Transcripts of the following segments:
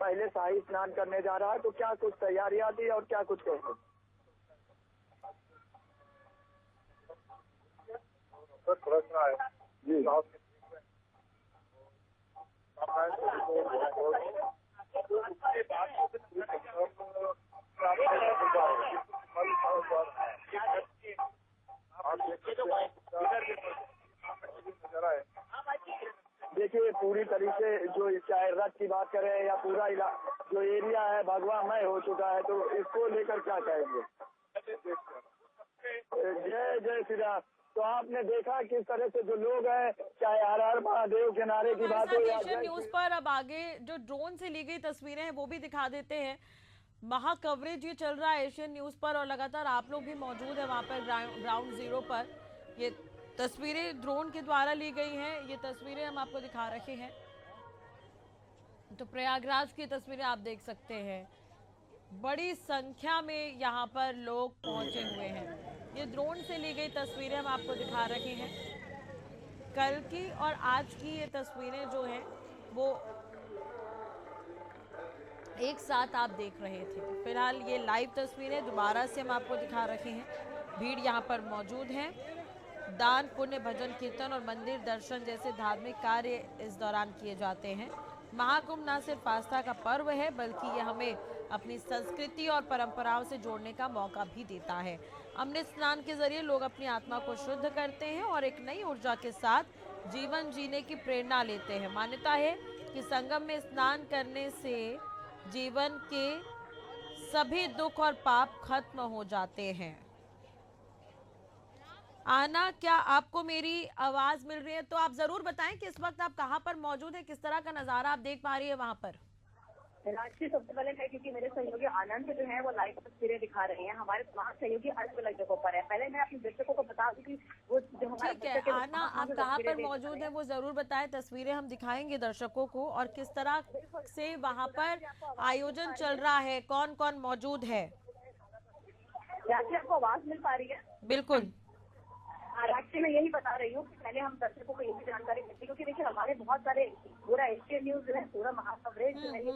पहले शाही स्नान करने जा रहा है, तो क्या कुछ तैयारियां थी और क्या कुछ कहेंगे? जी देखिए, पूरी तरीके जो चाहे रथ की बात करें या पूरा जो एरिया है भगवामय हो चुका है, तो इसको लेकर क्या कहेंगे? जय जय श्री राम। तो आपने देखा किस तरह से जो लोग हैं, चाहे हर हर महादेव के नारे की बात हो या एशियन न्यूज पर अब आगे जो ड्रोन से ली गई तस्वीरें हैं वो भी दिखा देते हैं। महा कवरेज ये चल रहा है एशियन न्यूज पर और लगातार आप लोग भी मौजूद है वहां पर ग्राउंड जीरो पर। ये तस्वीरें ड्रोन के द्वारा ली गई हैं, ये तस्वीरें हम आपको दिखा रहे हैं। तो प्रयागराज की तस्वीरें आप देख सकते हैं, बड़ी संख्या में यहाँ पर लोग पहुंचे हुए हैं। ये ड्रोन से ली गई तस्वीरें हम आपको दिखा रहे हैं। कल की और आज की ये तस्वीरें जो हैं वो एक साथ आप देख रहे थे। फिलहाल ये लाइव तस्वीरें दोबारा से हम आपको दिखा रहे हैं। भीड़ यहाँ पर मौजूद है। दान, पुण्य, भजन, कीर्तन और मंदिर दर्शन जैसे धार्मिक कार्य इस दौरान किए जाते हैं। महाकुंभ न सिर्फ आस्था का पर्व है बल्कि ये हमें अपनी संस्कृति और परंपराओं से जोड़ने का मौका भी देता है। अमृत स्नान के जरिए लोग अपनी आत्मा को शुद्ध करते हैं और एक नई ऊर्जा के साथ जीवन जीने की प्रेरणा लेते हैं। मान्यता है कि संगम में स्नान करने से जीवन के सभी दुख और पाप खत्म हो जाते हैं। आना, क्या आपको मेरी आवाज मिल रही है? तो आप जरूर बताएं कि इस वक्त आप कहां पर मौजूद हैं, किस तरह का नजारा आप देख पा रही है वहां पर। राष्ट्रीय सबसे पहले है क्योंकि मेरे सहयोगी आनंद जो है वो लाइव तस्वीरें दिखा रहे हैं। हमारे तमाम सहयोगी अलग अलग जगहों पर है। पहले मैं अपने दर्शकों को बता दूं कि वो जो हमारा ठीक है आना, आप कहाँ पर मौजूद हैं वो जरूर बताएं। तस्वीरें हम दिखाएंगे दर्शकों को और किस तरह से वहां पर आयोजन चल रहा है, कौन कौन मौजूद है। आपको आवाज मिल पा रही है? बिल्कुल। राष्ट्रीय मैं यही बता रही हूँ कि पहले हम दर्शकों को ये भी जानकारी देते हैं क्योंकि देखिए हमारे बहुत सारे पूरा एशियन न्यूज जो है, पूरा महाकवरेज जो है ये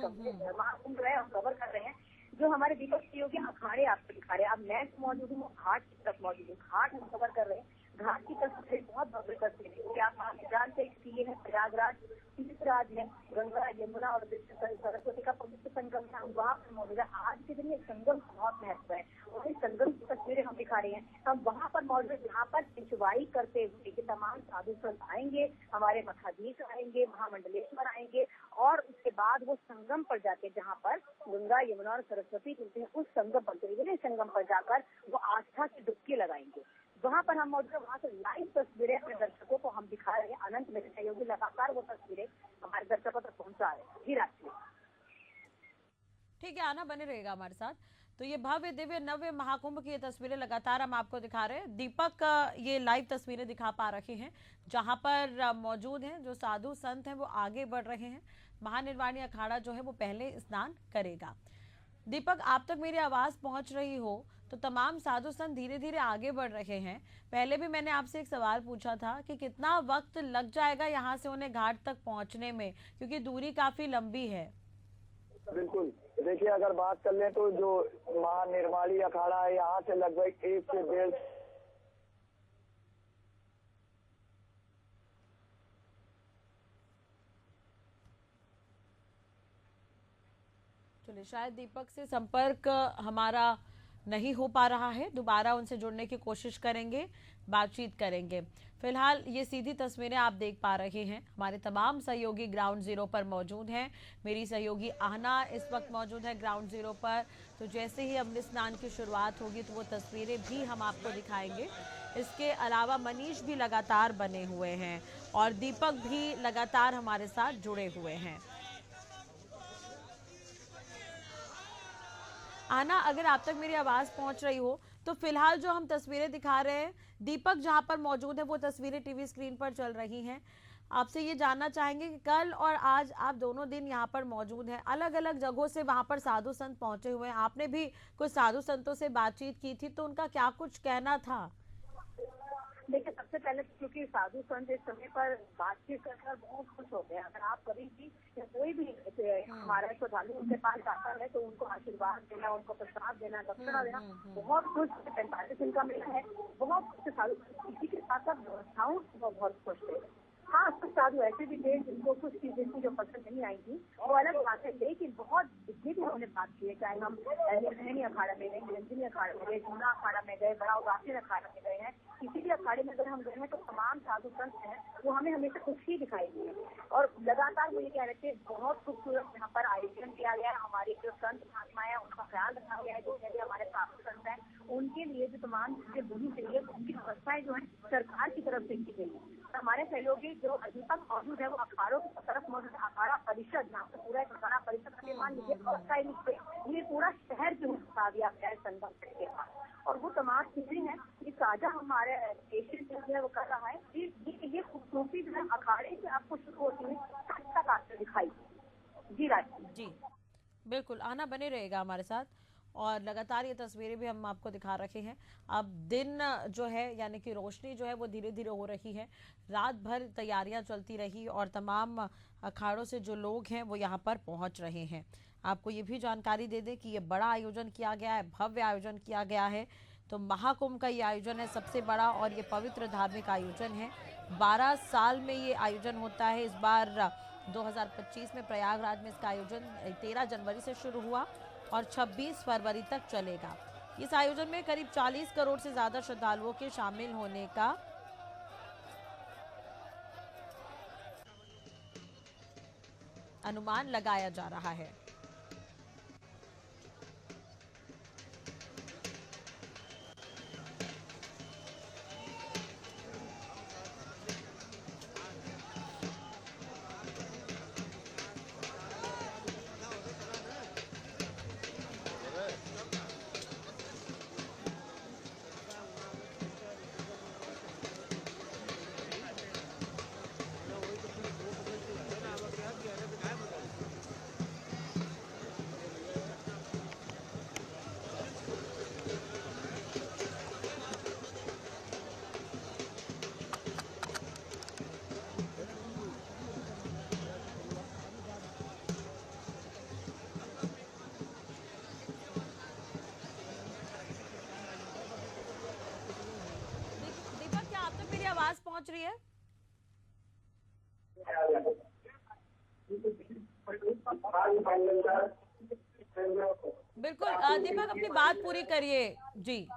महाकुंभ है हम कवर कर रहे हैं। जो हमारे दीपक सहयोगी अखाड़े आपको दिखा रहे हैं। अब मैं मौजूद हूँ घाट की तरफ मौजूद हूँ। घाट हम कवर कर रहे हैं। घाट की तस्वीरें बहुत भव्य तस्वीरें क्योंकि आप जानते हैं कि ये है प्रयागराज, तीर्थराज है, गंगा यमुना और सरस्वती का पवित्र संगम है। हम वहाँ पर मौजूद है। आज के दिन ये संगम का बहुत महत्व है और इस संगम की तस्वीरें हम दिखा रहे हैं। हम वहाँ पर मौजूद है जहाँ पर पिछवाई करते हुए कि तमाम साधु संत आएंगे, हमारे मठाधीश आएंगे, महामंडलेश्वर आएंगे और उसके बाद वो संगम पर जाके जहाँ पर गंगा यमुना और सरस्वती मिलते हैं उस संगम पर संगम पर जाकर वो आस्था की डुबकी लगाएंगे। वहाँ पर हम मौजूद है। वहाँ से लाइव तस्वीरें अपने दर्शकों को हम दिखा रहे हैं। अनंत मेरे सहयोगी लगातार वो तस्वीरें हमारे दर्शकों तक पहुँचा रहे हैं। जी राष्ट्रीय ठीक है, आना बने रहेगा हमारे साथ। तो ये भव्य दिव्य नव्य महाकुंभ की ये तस्वीरें लगातार हम आपको दिखा रहे हैं। दीपक ये लाइव तस्वीरें दिखा पा रहे हैं जहां पर मौजूद हैं जो साधु संत हैं वो आगे बढ़ रहे हैं। महानिर्वाणी अखाड़ा जो है वो पहले स्नान करेगा। दीपक, आप तक मेरी आवाज पहुंच रही हो तो तमाम साधु संत धीरे धीरे आगे बढ़ रहे हैं। पहले भी मैंने आपसे एक सवाल पूछा था कि कितना वक्त लग जाएगा यहाँ से उन्हें घाट तक पहुंचने में, क्योंकि दूरी काफी लंबी है। बिल्कुल, देखिए अगर बात कर लें तो जो महानिर्वाणी अखाड़ा है यहाँ से लगभग 1 से 1.5 चलिए, शायद दीपक से संपर्क हमारा नहीं हो पा रहा है। दोबारा उनसे जुड़ने की कोशिश करेंगे, बातचीत करेंगे। फिलहाल ये सीधी तस्वीरें आप देख पा रहे हैं। हमारे तमाम सहयोगी ग्राउंड जीरो पर मौजूद हैं। मेरी सहयोगी आहना इस वक्त मौजूद है ग्राउंड जीरो पर। तो जैसे ही अमृत स्नान की शुरुआत होगी तो वो तस्वीरें भी हम आपको दिखाएंगे। इसके अलावा मनीष भी लगातार बने हुए हैं और दीपक भी लगातार हमारे साथ जुड़े हुए हैं। आना, अगर आप तक मेरी आवाज पहुंच रही हो तो फिलहाल जो हम तस्वीरें दिखा रहे हैं, दीपक जहां पर मौजूद है वो तस्वीरें टीवी स्क्रीन पर चल रही हैं। आपसे ये जानना चाहेंगे कि कल और आज आप दोनों दिन यहाँ पर मौजूद हैं, अलग अलग जगहों से वहां पर साधु संत पहुंचे हुए हैं। आपने भी कुछ साधु संतों से बातचीत की थी तो उनका क्या कुछ कहना था? देखिए, सबसे पहले तो क्योंकि साधु संत इस समय पर बातचीत कर बहुत खुश होते हैं। अगर आप कभी भी या कोई भी हमारा श्रद्धालु उनके पास आता है तो उनको आशीर्वाद देना, उनको प्रसाद देना, दक्षिणा देना बहुत खुश। 45 दिन का मेला है, बहुत खुश साधु। इसी के साथ साथ व्यवस्थाओं से वो बहुत खुश थे। हाँ, कुछ साधु ऐसे भी थे जिनको कुछ चीजें थी जो पसंद नहीं आई थी, वो अलग बात है। लेकिन बहुत जितनी भी हमने बात की है, चाहे हम निर्णय अखाड़ा में गए, निरंजनी अखाड़ा में गए, जमुना अखाड़ा में गए, बड़ा उदासीन अखाड़ा में गए हैं, किसी भी अखाड़े में अगर हम गए हैं तो तमाम साधु संत हैं वो हमें हमेशा खुश ही दिखाई दिए। और लगातार मुझे कह रहे थे बहुत खूबसूरत यहाँ पर आयोजन किया गया है। हमारे जो संत महात्मा है उनका ख्याल रखा गया है, जो भी हमारे साधु संत हैं उनके लिए जो तमाम चीजें होनी चाहिए उनकी व्यवस्थाएं जो है सरकार की तरफ से की गई है। हमारे सहयोगी जो अभी तक मौजूद है वो अखाड़ों की तरफ मौजूद अखाड़ा परिषद, यहाँ पे पूरा एक अखाड़ा परिषद का निर्माण लीजिए, ये पूरा शहर जो बता दिया गया है संगम के पास। और वो तमाम चीजें हैं ये साझा हमारे एशियन न्यूज है वो कर रहा है। ये खूबसूरती जो है अखाड़े से आपको शुरू होती है तक आपको दिखाई। जी राज जी बिल्कुल, आना बने रहेगा हमारे साथ और लगातार ये तस्वीरें भी हम आपको दिखा रखे हैं। अब दिन जो है यानी कि रोशनी जो है वो धीरे धीरे हो रही है। रात भर तैयारियां चलती रही और तमाम अखाड़ों से जो लोग हैं वो यहाँ पर पहुँच रहे हैं। आपको ये भी जानकारी दे दें कि ये बड़ा आयोजन किया गया है, भव्य आयोजन किया गया है। तो महाकुंभ का ये आयोजन है सबसे बड़ा और ये पवित्र धार्मिक आयोजन है। 12 साल में ये आयोजन होता है। इस बार 2025 में प्रयागराज में इसका आयोजन 13 जनवरी से शुरू हुआ और 26 फरवरी तक चलेगा। इस आयोजन में करीब 40 करोड़ से ज्यादा श्रद्धालुओं के शामिल होने का अनुमान लगाया जा रहा है। दीपक, क्या आप तक मेरी आवाज पहुंच रही है? बिल्कुल दीपक, अपनी बात पूरी करिए। जी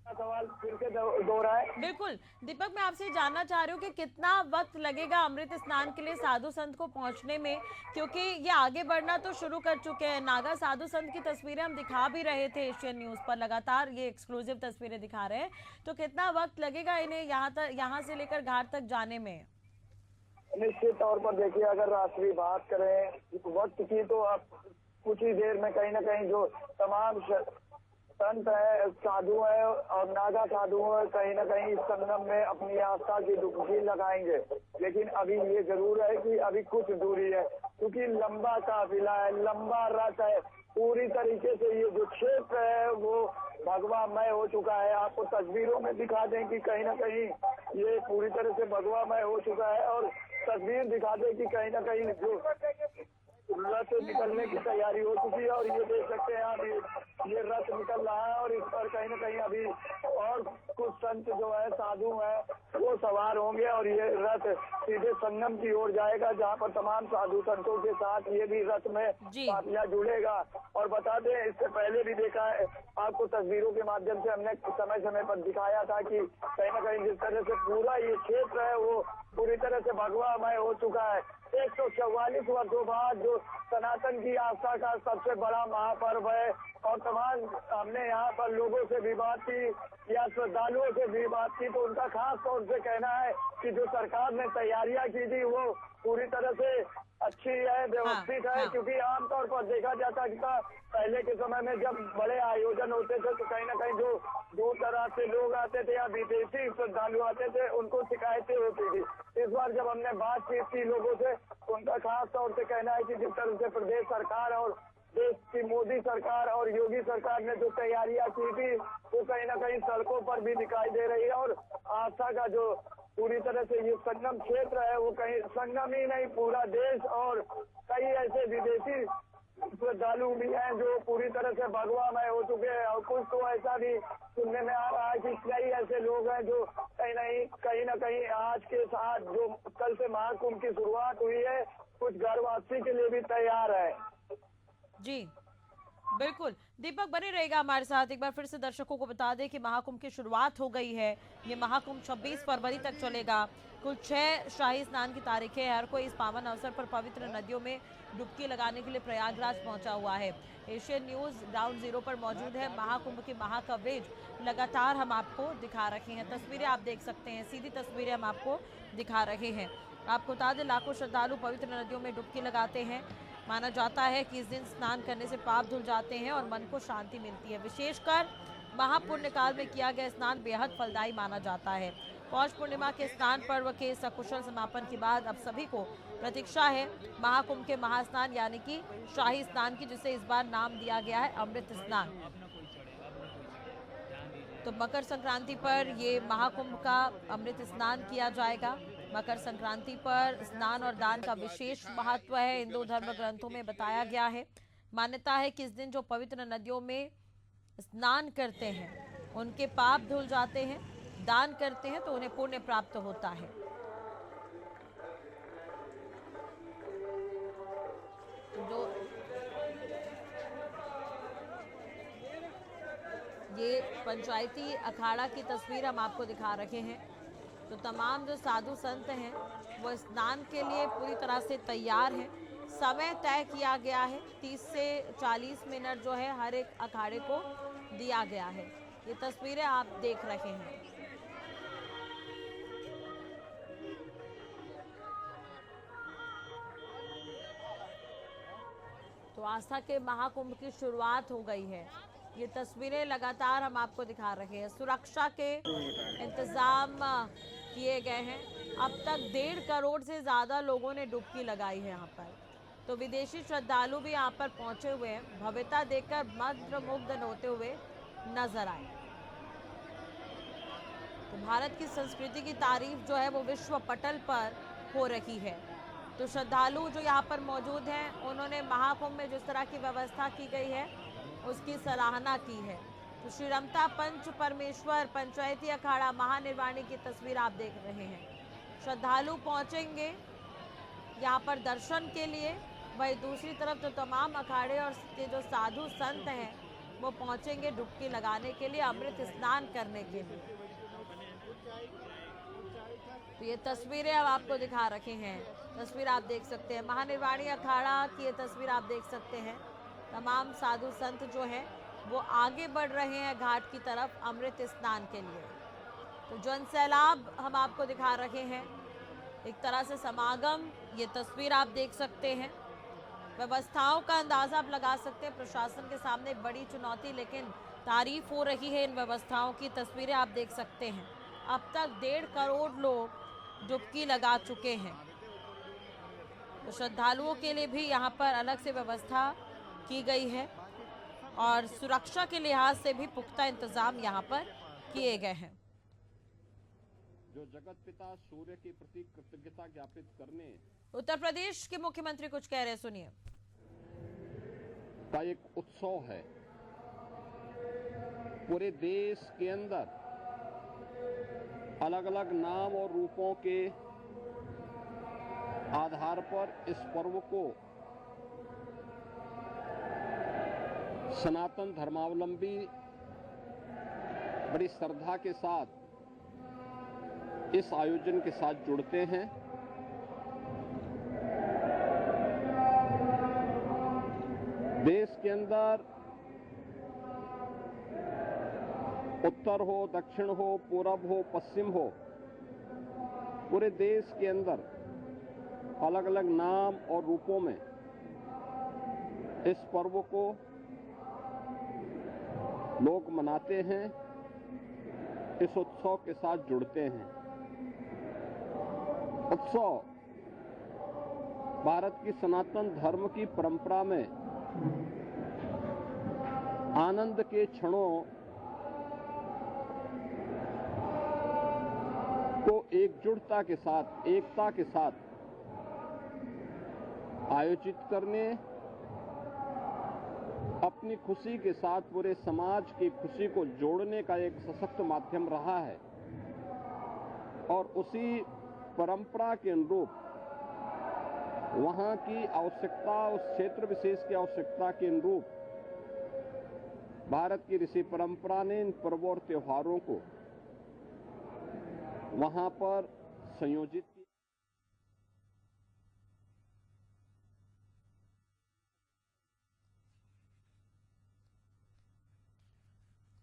सवाल फिर से दोहराए। बिल्कुल दीपक, मैं आपसे जानना चाह रही हूँ कि कितना वक्त लगेगा अमृत स्नान के लिए साधु संत को पहुंचने में, क्योंकि ये आगे बढ़ना तो शुरू कर चुके हैं। नागा साधु संत की तस्वीरें हम दिखा भी रहे थे एशियन न्यूज पर, लगातार ये एक्सक्लूसिव तस्वीरें दिखा रहे हैं। तो कितना वक्त लगेगा इन्हें यहाँ से लेकर घाट तक जाने में? निश्चित तौर पर देखिए, अगर राष्ट्रीय बात करें वक्त की तो आप कुछ ही देर में कहीं ना कहीं जो तमाम संत है, साधु है और नागा साधु है, कहीं ना कहीं इस संगम में अपनी आस्था की डुबकी लगाएंगे। लेकिन अभी ये जरूर है कि अभी कुछ दूरी है, क्योंकि लंबा काफिला है, लंबा रथ है। पूरी तरीके से ये जो क्षेत्र है वो भगवामय हो चुका है। आपको तस्वीरों में दिखा दें कि कहीं ना कहीं ये पूरी तरह से भगवामय हो चुका है और तस्वीर दिखा दें कि कहीं ना कहीं जो रथ निकलने की तैयारी हो चुकी है। और ये देख सकते हैं आप, ये रथ निकल रहा है और इस पर कहीं ना कहीं अभी और कुछ संत जो है, साधु है, वो सवार होंगे और ये रथ सीधे संगम की ओर जाएगा, जहाँ पर तमाम साधु संतों के साथ ये भी रथ में काफिला जुड़ेगा। और बता दें, इससे पहले भी देखा है आपको तस्वीरों के माध्यम से हमने समय समय पर दिखाया था कि कहीं ना कहीं जिस तरह से पूरा ये क्षेत्र है वो पूरी तरह से भगवामय हो चुका है। 144 वर्षों बाद जो सनातन की आस्था का सबसे बड़ा महापर्व है। और तमाम हमने यहाँ पर लोगों से भी बात की या श्रद्धालुओं से भी बात की, तो उनका खास तौर से कहना है कि जो सरकार ने तैयारियां की थी वो पूरी तरह से अच्छी है, व्यवस्थित है। क्योंकि आमतौर पर देखा जाता था पहले के समय में जब बड़े आयोजन होते थे तो कहीं ना कहीं जो दूर दराज से लोग आते थे या विदेशी श्रद्धालु आते थे उनको शिकायतें होती थी। इस बार जब हमने बातचीत की लोगों से, उनका खास तौर से कहना है कि जिस तरह से प्रदेश सरकार और देश की मोदी सरकार और योगी सरकार ने जो तैयारियां की थी वो कहीं ना कहीं सड़कों पर भी दिखाई दे रही है। और आस्था का जो पूरी तरह से ये संगम क्षेत्र है वो कहीं संगम ही नहीं, पूरा देश और कई ऐसे विदेशी श्रद्धालु भी हैं जो पूरी तरह से भगवामय हो चुके हैं। और कुछ तो ऐसा भी सुनने में आ रहा है कि कई ऐसे लोग हैं जो कहीं ना कहीं आज के साथ जो कल से महाकुंभ की शुरुआत हुई है कुछ घर वापसी के लिए भी तैयार है। जी बिल्कुल, दीपक बने रहेगा हमारे साथ। एक बार फिर से दर्शकों को बता दें कि महाकुंभ की शुरुआत हो गई है। ये महाकुंभ 26 फरवरी तक चलेगा। कुल 6 शाही स्नान की तारीखें हैं। हर कोई इस पावन अवसर पर पवित्र नदियों में डुबकी लगाने के लिए प्रयागराज पहुंचा हुआ है। एशियन न्यूज ग्राउंड जीरो पर मौजूद है। महाकुंभ की महाकवरेज लगातार हम आपको दिखा रहे हैं। तस्वीरें आप देख सकते हैं, सीधी तस्वीरें हम आपको दिखा रहे हैं। आपको बता दें, लाखों श्रद्धालु पवित्र नदियों में डुबकी लगाते हैं। माना जाता है कि इस दिन स्नान करने से पाप धुल जाते हैं और मन को शांति मिलती है। विशेषकर महापुण्य काल में किया गया स्नान बेहद फलदायी माना जाता है। पौष पूर्णिमा के स्नान पर्व के सकुशल समापन के बाद अब सभी को प्रतीक्षा है महाकुंभ के महास्नान यानी कि शाही स्नान की, जिसे इस बार नाम दिया गया है अमृत स्नान। तो मकर संक्रांति पर ये महाकुंभ का अमृत स्नान किया जाएगा। मकर संक्रांति पर स्नान और दान का विशेष महत्व है, हिंदू धर्म ग्रंथों में बताया गया है। मान्यता है कि इस दिन जो पवित्र नदियों में स्नान करते हैं उनके पाप धुल जाते हैं, दान करते हैं तो उन्हें पुण्य प्राप्त होता है। जो ये पंचायती अखाड़ा की तस्वीर हम आपको दिखा रहे हैं। तो तमाम जो साधु संत हैं वो स्नान के लिए पूरी तरह से तैयार हैं। समय तय किया गया है, 30 से 40 मिनट जो है हर एक अखाड़े को दिया गया है। ये तस्वीरें आप देख रहे हैं। तो आस्था के महाकुंभ की शुरुआत हो गई है। ये तस्वीरें लगातार हम आपको दिखा रहे हैं। सुरक्षा के इंतजाम किए गए हैं। अब तक 1.5 करोड़ से ज़्यादा लोगों ने डुबकी लगाई है यहाँ पर। तो विदेशी श्रद्धालु भी यहाँ पर पहुँचे हुए हैं, भव्यता देखकर मंत्रमुग्ध होते हुए नजर आए। तो भारत की संस्कृति की तारीफ जो है वो विश्व पटल पर हो रही है। तो श्रद्धालु जो यहाँ पर मौजूद हैं उन्होंने महाकुंभ में जिस तरह की व्यवस्था की गई है उसकी सराहना की है। तो श्री रमता पंच परमेश्वर पंचायती अखाड़ा महानिर्वाणी की तस्वीर आप देख रहे हैं। श्रद्धालु पहुंचेंगे यहाँ पर दर्शन के लिए, वही दूसरी तरफ तो तमाम अखाड़े और जो साधु संत हैं वो पहुंचेंगे डुबकी लगाने के लिए, अमृत स्नान करने के लिए। तो ये तस्वीरें अब आपको दिखा रखे हैं। तस्वीर आप देख सकते हैं महानिर्वाणी अखाड़ा की, ये तस्वीर आप देख सकते हैं। तमाम साधु संत जो हैं वो आगे बढ़ रहे हैं घाट की तरफ अमृत स्नान के लिए। तो जन सैलाब हम आपको दिखा रहे हैं, एक तरह से समागम। ये तस्वीर आप देख सकते हैं। व्यवस्थाओं का अंदाजा आप लगा सकते हैं। प्रशासन के सामने एक बड़ी चुनौती, लेकिन तारीफ हो रही है इन व्यवस्थाओं की। तस्वीरें आप देख सकते हैं। अब तक 1.5 करोड़ लोग डुबकी लगा चुके हैं। तो श्रद्धालुओं के लिए भी यहाँ पर अलग से व्यवस्था की गई है और सुरक्षा के लिहाज से भी पुख्ता इंतजाम यहाँ पर किए गए हैं। जो जगत पिता सूर्य के प्रति कृतज्ञता ज्ञापित करने उत्तर प्रदेश के मुख्यमंत्री कुछ कह रहे हैं, सुनिए। का एक उत्सव है। पूरे देश के अंदर अलग अलग नाम और रूपों के आधार पर इस पर्व को सनातन धर्मावलंबी बड़ी श्रद्धा के साथ इस आयोजन के साथ जुड़ते हैं। देश के अंदर उत्तर हो, दक्षिण हो, पूरब हो, पश्चिम हो, पूरे देश के अंदर अलग अलग नाम और रूपों में इस पर्व को लोग मनाते हैं, इस उत्सव के साथ जुड़ते हैं। उत्सव भारत की सनातन धर्म की परंपरा में आनंद के क्षणों को एकजुटता के साथ, एकता के साथ आयोजित करने, अपनी खुशी के साथ पूरे समाज की खुशी को जोड़ने का एक सशक्त माध्यम रहा है और उसी परंपरा के अनुरूप वहां की आवश्यकता, उस क्षेत्र विशेष की आवश्यकता के अनुरूप भारत की ऋषि परंपरा ने इन पर्वों और त्योहारों को वहां पर संयोजित किया।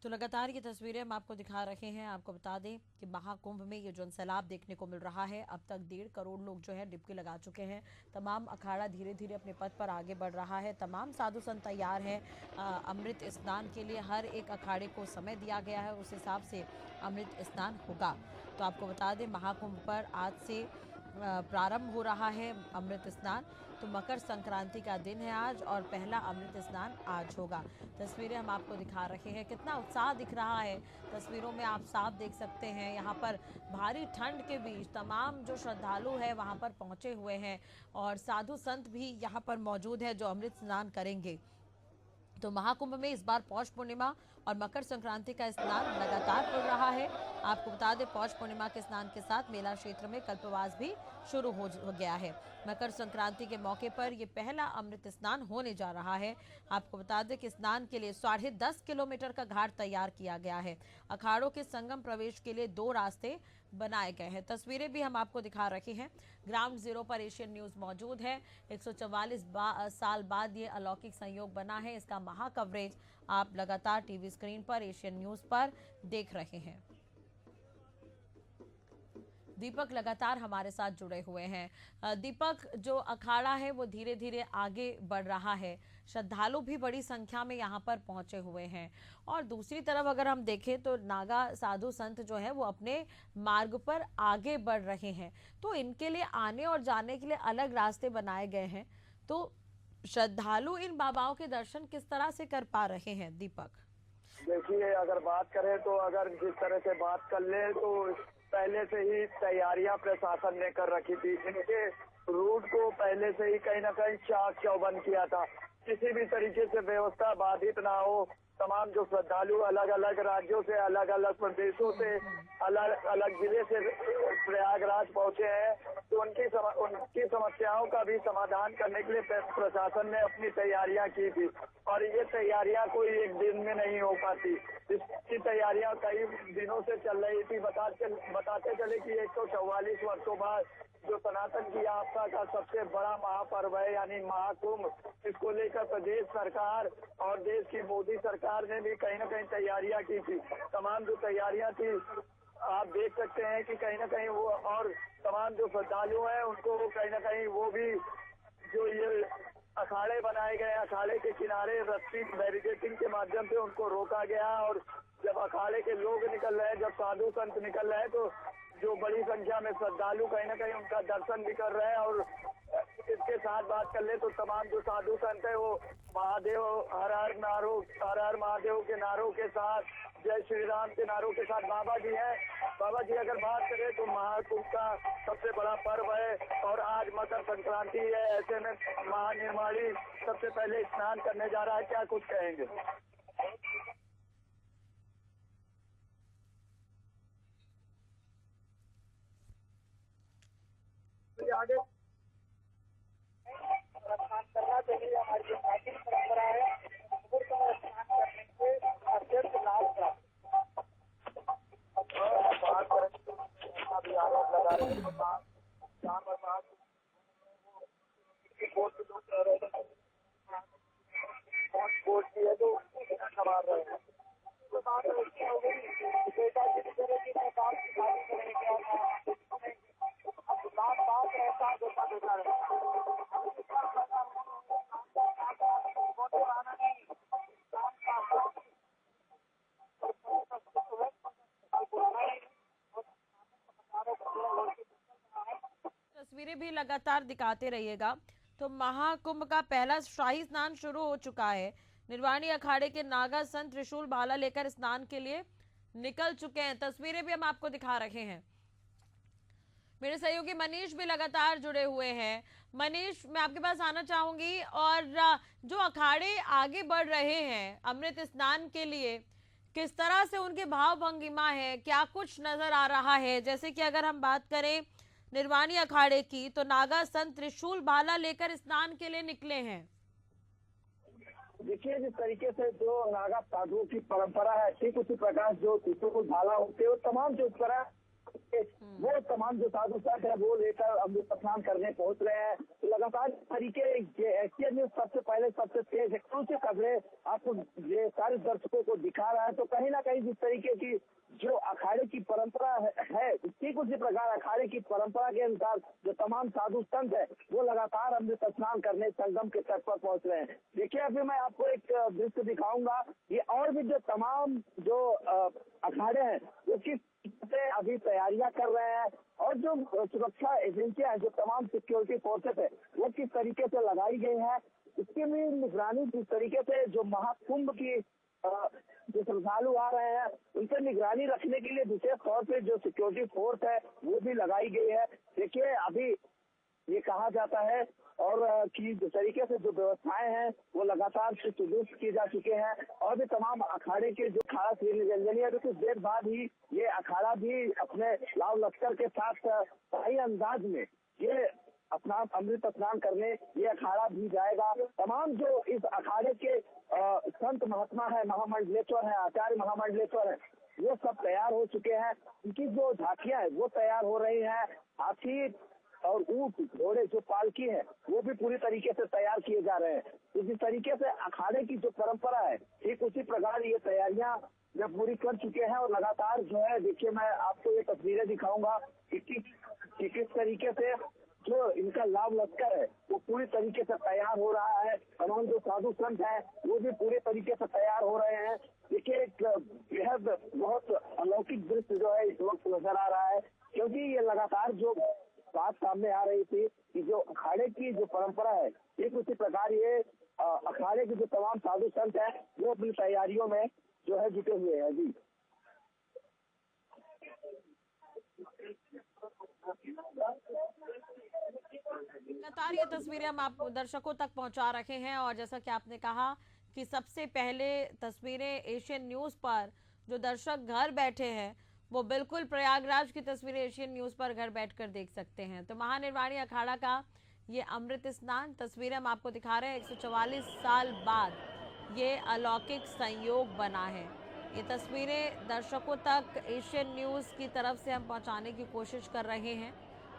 तो लगातार ये तस्वीरें हम आपको दिखा रहे हैं। आपको बता दें कि महाकुंभ में ये जो सैलाब देखने को मिल रहा है, अब तक 1.5 करोड़ लोग जो है डुबकी लगा चुके हैं। तमाम अखाड़ा धीरे धीरे अपने पथ पर आगे बढ़ रहा है। तमाम साधु संत तैयार हैं अमृत स्नान के लिए। हर एक अखाड़े को समय दिया गया है, उस हिसाब से अमृत स्नान होगा। तो आपको बता दें महाकुंभ पर आज से प्रारंभ हो रहा है अमृत स्नान। तो मकर संक्रांति का दिन है आज और पहला अमृत स्नान आज होगा। तस्वीरें हम आपको दिखा रहे हैं, कितना उत्साह दिख रहा है तस्वीरों में, आप साफ देख सकते हैं। यहाँ पर भारी ठंड के बीच तमाम जो श्रद्धालु है वहाँ पर पहुँचे हुए हैं और साधु संत भी यहाँ पर मौजूद है जो अमृत स्नान करेंगे। तो महाकुंभ में इस बार पौष पूर्णिमा और मकर संक्रांति का स्नान लगातार पड़ रहा है। आपको बता दें पौष पूर्णिमा के स्नान के साथ मेला क्षेत्र में कल्पवास भी शुरू हो गया है। मकर संक्रांति के मौके पर यह पहला अमृत स्नान होने जा रहा है। आपको बता दें कि स्नान के लिए 10.5 किलोमीटर का घाट तैयार किया गया है। अखाड़ों के संगम प्रवेश के लिए 2 रास्ते बनाए गए हैं। तस्वीरें भी हम आपको दिखा रहे हैं। ग्राउंड जीरो पर एशियन न्यूज मौजूद है। 144 साल बाद ये अलौकिक संयोग बना है। इसका महा कवरेज आप लगातार टीवी स्क्रीन पर एशियन न्यूज पर देख रहे हैं। दीपक लगातार हमारे साथ जुड़े हुए हैं। दीपक, जो अखाड़ा है वो धीरे धीरे आगे बढ़ रहा है, श्रद्धालु भी बड़ी संख्या में यहाँ पर पहुंचे हुए हैं और दूसरी तरफ अगर हम देखें तो नागा साधु संत जो है वो अपने मार्ग पर आगे बढ़ रहे हैं। तो इनके लिए आने और जाने के लिए अलग रास्ते बनाए गए हैं। तो श्रद्धालु इन बाबाओं के दर्शन किस तरह से कर पा रहे हैं दीपक? देखिए, अगर बात करें तो अगर जिस तरह से बात कर ले तो पहले से ही तैयारियां प्रशासन ने कर रखी थी। इनके रूट को पहले से ही कहीं ना कहीं चाक चौबंद किया था, किसी भी तरीके से व्यवस्था बाधित ना हो। तमाम जो श्रद्धालु अलग अलग राज्यों से, अलग अलग प्रदेशों से, अलग अलग जिले से प्रयागराज पहुंचे हैं, तो उनकी समस्याओं का भी समाधान करने के लिए प्रशासन ने अपनी तैयारियां की थी और ये तैयारियां कोई एक दिन में नहीं हो पाती। इसकी तैयारियां कई दिनों से चल रही थी। बताते चले कि 144 वर्षों बाद जो सनातन की आस्था का सबसे बड़ा महापर्व है यानी महाकुंभ, इसको लेकर प्रदेश सरकार और देश की मोदी सरकार ने भी कहीं ना कहीं तैयारियां की थी। तमाम जो तैयारियां थी आप देख सकते हैं कि कहीं ना कहीं वो, और तमाम जो श्रद्धालु हैं उनको कहीं ना कहीं वो भी जो ये अखाड़े बनाए गए, अखाड़े के किनारे रस्सी बैरिकेडिंग के माध्यम से उनको रोका गया और जब अखाड़े के लोग निकल रहे हैं, जब साधु संत निकल रहे हैं, तो जो बड़ी संख्या में श्रद्धालु कहीं ना कहीं उनका दर्शन भी कर रहे हैं। और इसके साथ बात कर ले तो तमाम जो साधु संत है वो महादेव हर हर महादेव के नारों के साथ, जय श्री राम के नारों के साथ बाबा जी हैं। बाबा जी अगर बात करें तो महाकुंभ का सबसे बड़ा पर्व है और आज मकर संक्रांति है, ऐसे में महानिर्माणी सबसे पहले स्नान करने जा रहा है। क्या कुछ कहेंगे? आगे स्नान करना चाहिए, हमारी जो प्राचीन परंपरा है स्नान करने से अत्यंत लाभ प्राप्त। बात करें आरोप लगा रहे जहाँ पर बात बोर्ड की है तो संभाल रहे हैं। तो बात ऐसी हो गई बेटा जिस तरह की मैं काम करेंगे बात रहता है तस्वीरें भी लगातार दिखाते रहिएगा। तो महाकुंभ का पहला शाही स्नान शुरू हो चुका है। निर्वाणी अखाड़े के नागा संत त्रिशूल भाला लेकर स्नान के लिए निकल चुके हैं। तस्वीरें भी हम आपको दिखा रहे हैं। मेरे सहयोगी मनीष भी लगातार जुड़े हुए हैं। मनीष, मैं आपके पास आना चाहूंगी, और जो अखाड़े आगे बढ़ रहे हैं अमृत स्नान के लिए, किस तरह से उनके भाव भंगिमा है, क्या कुछ नजर आ रहा है? जैसे कि अगर हम बात करें निर्वाणी अखाड़े की, तो नागा संत त्रिशूल भाला लेकर स्नान के लिए निकले हैं। देखिए, जिस तरीके से जो नागा साधुओं की परंपरा है, ठीक उसी प्रकार जो त्रिशूल भाला होते हैं, तमाम जो तरह वो तमाम जो साधु संत है वो लेकर अमृत स्नान करने पहुंच रहे हैं। लगातार तरीके एशियन न्यूज सबसे पहले सबसे तेज एक्सक्लूसिव खबरें आपको ये सारे दर्शकों को दिखा रहा है। तो कहीं ना कहीं जिस तरीके की जो अखाड़े की परंपरा है ठीक उसी प्रकार अखाड़े की परंपरा के अनुसार जो तमाम साधु संत है वो लगातार अमृत स्नान करने संगम के तट पर पहुंच रहे हैं। देखिए, अभी मैं आपको एक दृश्य दिखाऊंगा। ये और भी जो तमाम जो अखाड़े हैं वो किस से अभी तैयारियां कर रहे हैं, और जो सुरक्षा एजेंसियां हैं, जो तमाम सिक्योरिटी फोर्सेस है वो किस तरीके से लगाई गई है, इसकी भी निगरानी किस तरीके से जो महाकुंभ की जो श्रद्धालु आ रहे हैं उनसे निगरानी रखने के लिए विशेष तौर पे जो सिक्योरिटी फोर्स है वो भी लगाई गई है। देखिए, अभी ये कहा जाता है और कि जिस तरीके से जो व्यवस्थाएं हैं वो लगातार दुरुस्त की जा चुके हैं, और भी तमाम अखाड़े के जो अखाड़ा श्री निरंजनी है, तो कुछ देर बाद ही ये अखाड़ा भी अपने लाव लश्कर के साथ सही अंदाज में ये अपना अमृत स्नान करने ये अखाड़ा भी जाएगा। तमाम जो इस अखाड़े के संत महात्मा है, महामंडलेश्वर है, आचार्य महामंडलेश्वर है, वो सब तैयार हो चुके हैं। उनकी जो झांकियां है वो तैयार हो रही हैं। हाथी और ऊंट घोड़े जो पालकी है वो भी पूरी तरीके से तैयार किए जा रहे हैं। तो जिस तरीके से अखाड़े की जो परंपरा है ठीक उसी प्रकार ये तैयारियां जब पूरी कर चुके हैं, और लगातार जो है, देखिए मैं आपको ये तस्वीरें दिखाऊंगा कि किस तरीके से जो इनका लाव लश्कर है वो पूरी तरीके से तैयार हो रहा है। तमाम जो साधु संत हैं वो भी पूरे तरीके से तैयार हो रहे हैं। देखिए, एक बेहद बहुत अलौकिक दृश्य जो है इस वक्त नजर आ रहा है, क्योंकि ये लगातार जो बात सामने आ रही थी कि जो अखाड़े की जो परंपरा है ठीक उसी प्रकार ये अखाड़े के जो तमाम साधु संत हैं वो अपनी तैयारियों में जो है जुटे हुए हैं। जी, लगातार ये तस्वीरें हम आप दर्शकों तक पहुंचा रहे हैं, और जैसा कि आपने कहा कि सबसे पहले तस्वीरें एशियन न्यूज पर जो दर्शक घर बैठे हैं वो बिल्कुल प्रयागराज की तस्वीरें एशियन न्यूज पर घर बैठकर देख सकते हैं। तो महानिर्वाणी अखाड़ा का ये अमृत स्नान तस्वीरें हम आपको दिखा रहे हैं। 144 साल बाद ये अलौकिक संयोग बना है। ये तस्वीरें दर्शकों तक एशियन न्यूज की तरफ से हम पहुंचाने की कोशिश कर रहे हैं।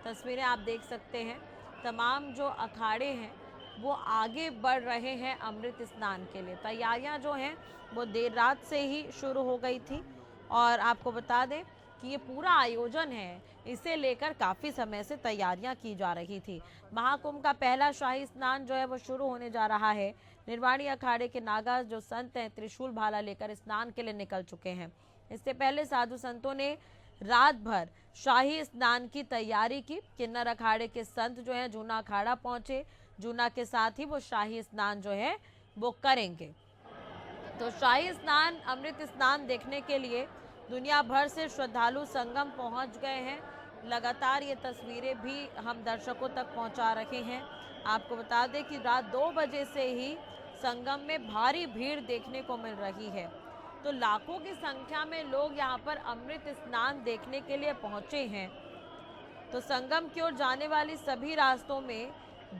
तस्वीरें आप देख सकते हैं। तमाम जो अखाड़े हैं वो आगे बढ़ रहे हैं अमृत स्नान के लिए। तैयारियां जो हैं वो देर रात से ही शुरू हो गई थी, और आपको बता दें कि ये पूरा आयोजन है, इसे लेकर काफ़ी समय से तैयारियां की जा रही थी। महाकुंभ का पहला शाही स्नान जो है वो शुरू होने जा रहा है। निर्वाणी अखाड़े के नागा जो संत हैं त्रिशूल भाला लेकर स्नान के लिए निकल चुके हैं। इससे पहले साधु संतों ने रात भर शाही स्नान की तैयारी की। किन्नर अखाड़े के संत जो है जूना अखाड़ा पहुंचे। जूना के साथ ही वो शाही स्नान जो है वो करेंगे। तो शाही स्नान अमृत स्नान देखने के लिए दुनिया भर से श्रद्धालु संगम पहुंच गए हैं। लगातार ये तस्वीरें भी हम दर्शकों तक पहुंचा रहे हैं। आपको बता दें कि रात 2 बजे से ही संगम में भारी भीड़ देखने को मिल रही है। तो लाखों की संख्या में लोग यहां पर अमृत स्नान देखने के लिए पहुंचे हैं। तो संगम की ओर जाने वाली सभी रास्तों में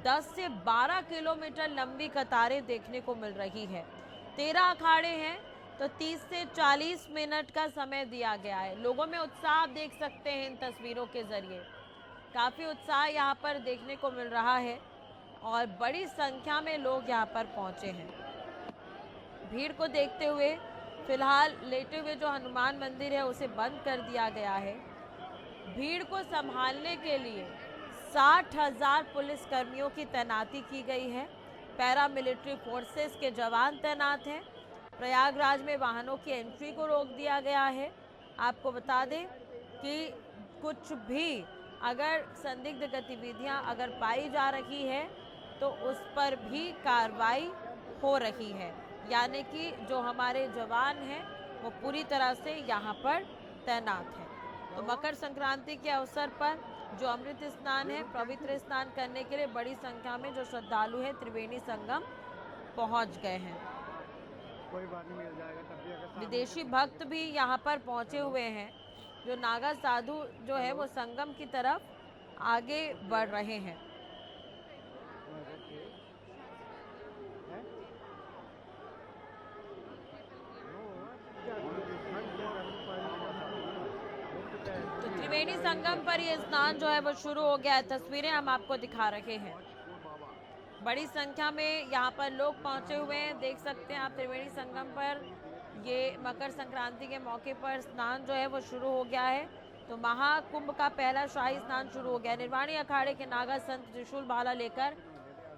10 से 12 किलोमीटर लंबी कतारें देखने को मिल रही है। 13 अखाड़े हैं, तो 30 से 40 मिनट का समय दिया गया है। लोगों में उत्साह आप देख सकते हैं इन तस्वीरों के जरिए। काफ़ी उत्साह यहाँ पर देखने को मिल रहा है, और बड़ी संख्या में लोग यहाँ पर पहुँचे हैं। भीड़ को देखते हुए फिलहाल लेटे हुए जो हनुमान मंदिर है उसे बंद कर दिया गया है। भीड़ को संभालने के लिए 60,000 पुलिस कर्मियों की तैनाती की गई है। पैरामिलिट्री फोर्सेस के जवान तैनात हैं। प्रयागराज में वाहनों की एंट्री को रोक दिया गया है। आपको बता दें कि कुछ भी अगर संदिग्ध गतिविधियां अगर पाई जा रही है तो उस पर भी कार्रवाई हो रही है, यानी कि जो हमारे जवान हैं वो पूरी तरह से यहाँ पर तैनात हैं। तो मकर संक्रांति के अवसर पर जो अमृत स्नान है, पवित्र स्नान करने के लिए बड़ी संख्या में जो श्रद्धालु हैं त्रिवेणी संगम पहुंच गए हैं। कोई बात नहीं, मिल जाएगा तब भी अगर विदेशी भक्त भी यहाँ पर पहुंचे हुए हैं। जो नागा साधु जो है वो संगम की तरफ आगे बढ़ रहे हैं। तो त्रिवेणी संगम पर ये स्नान जो है वो शुरू हो गया है। तस्वीरें हम आपको दिखा रहे हैं। बड़ी संख्या में यहाँ पर लोग पहुंचे हुए हैं। देख सकते हैं आप त्रिवेणी संगम पर ये मकर संक्रांति के मौके पर स्नान जो है वो शुरू हो गया है। तो महाकुंभ का पहला शाही स्नान शुरू हो गया। निर्वाणी अखाड़े के नागा संत त्रिशूल भाला लेकर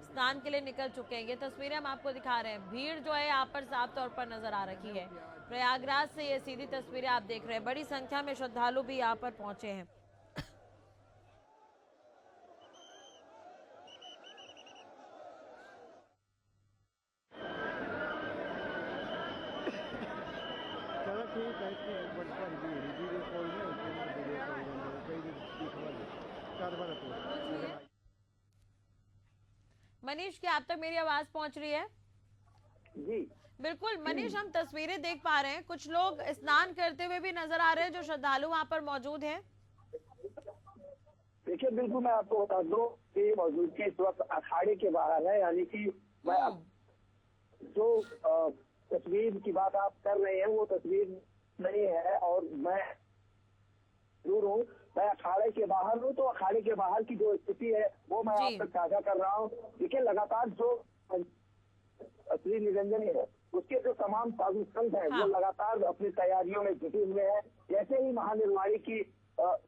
स्नान के लिए निकल चुके हैं। ये तस्वीरें हम आपको दिखा रहे हैं। भीड़ जो है यहाँ पर साफ तौर पर नजर आ रही है। प्रयागराज से ये सीधी तस्वीरें आप देख रहे हैं। बड़ी संख्या में श्रद्धालु भी यहाँ पर पहुंचे हैं। चलो ठीक है, इसकी एक बड़ी बात भी है, वीडियो कॉल में उसके लिए वीडियो कॉल में कई दिन दिखवा दे 4 बार तो। मनीष, क्या आप तक मेरी आवाज पहुंच रही है? जी बिल्कुल मनीष, हम तस्वीरें देख पा रहे हैं। कुछ लोग स्नान करते हुए भी नजर आ रहे हैं जो श्रद्धालु वहां पर मौजूद हैं। देखिए, बिल्कुल मैं आपको बता दूं कि मौजूदगी इस वक्त अखाड़े के बाहर है, यानी कि मैं जो तस्वीर की बात आप कर रहे हैं वो तस्वीर नहीं है और मैं दूर हूँ। मैं अखाड़े के बाहर हूँ, तो अखाड़े के बाहर की जो स्थिति है वो मैं आप तक साझा कर रहा हूँ। देखिए, लगातार जो श्री निरंजनी है उसके जो तमाम साधु संत है वो लगातार अपनी तैयारियों में जुटे हुए हैं। जैसे ही महानिर्वाणी की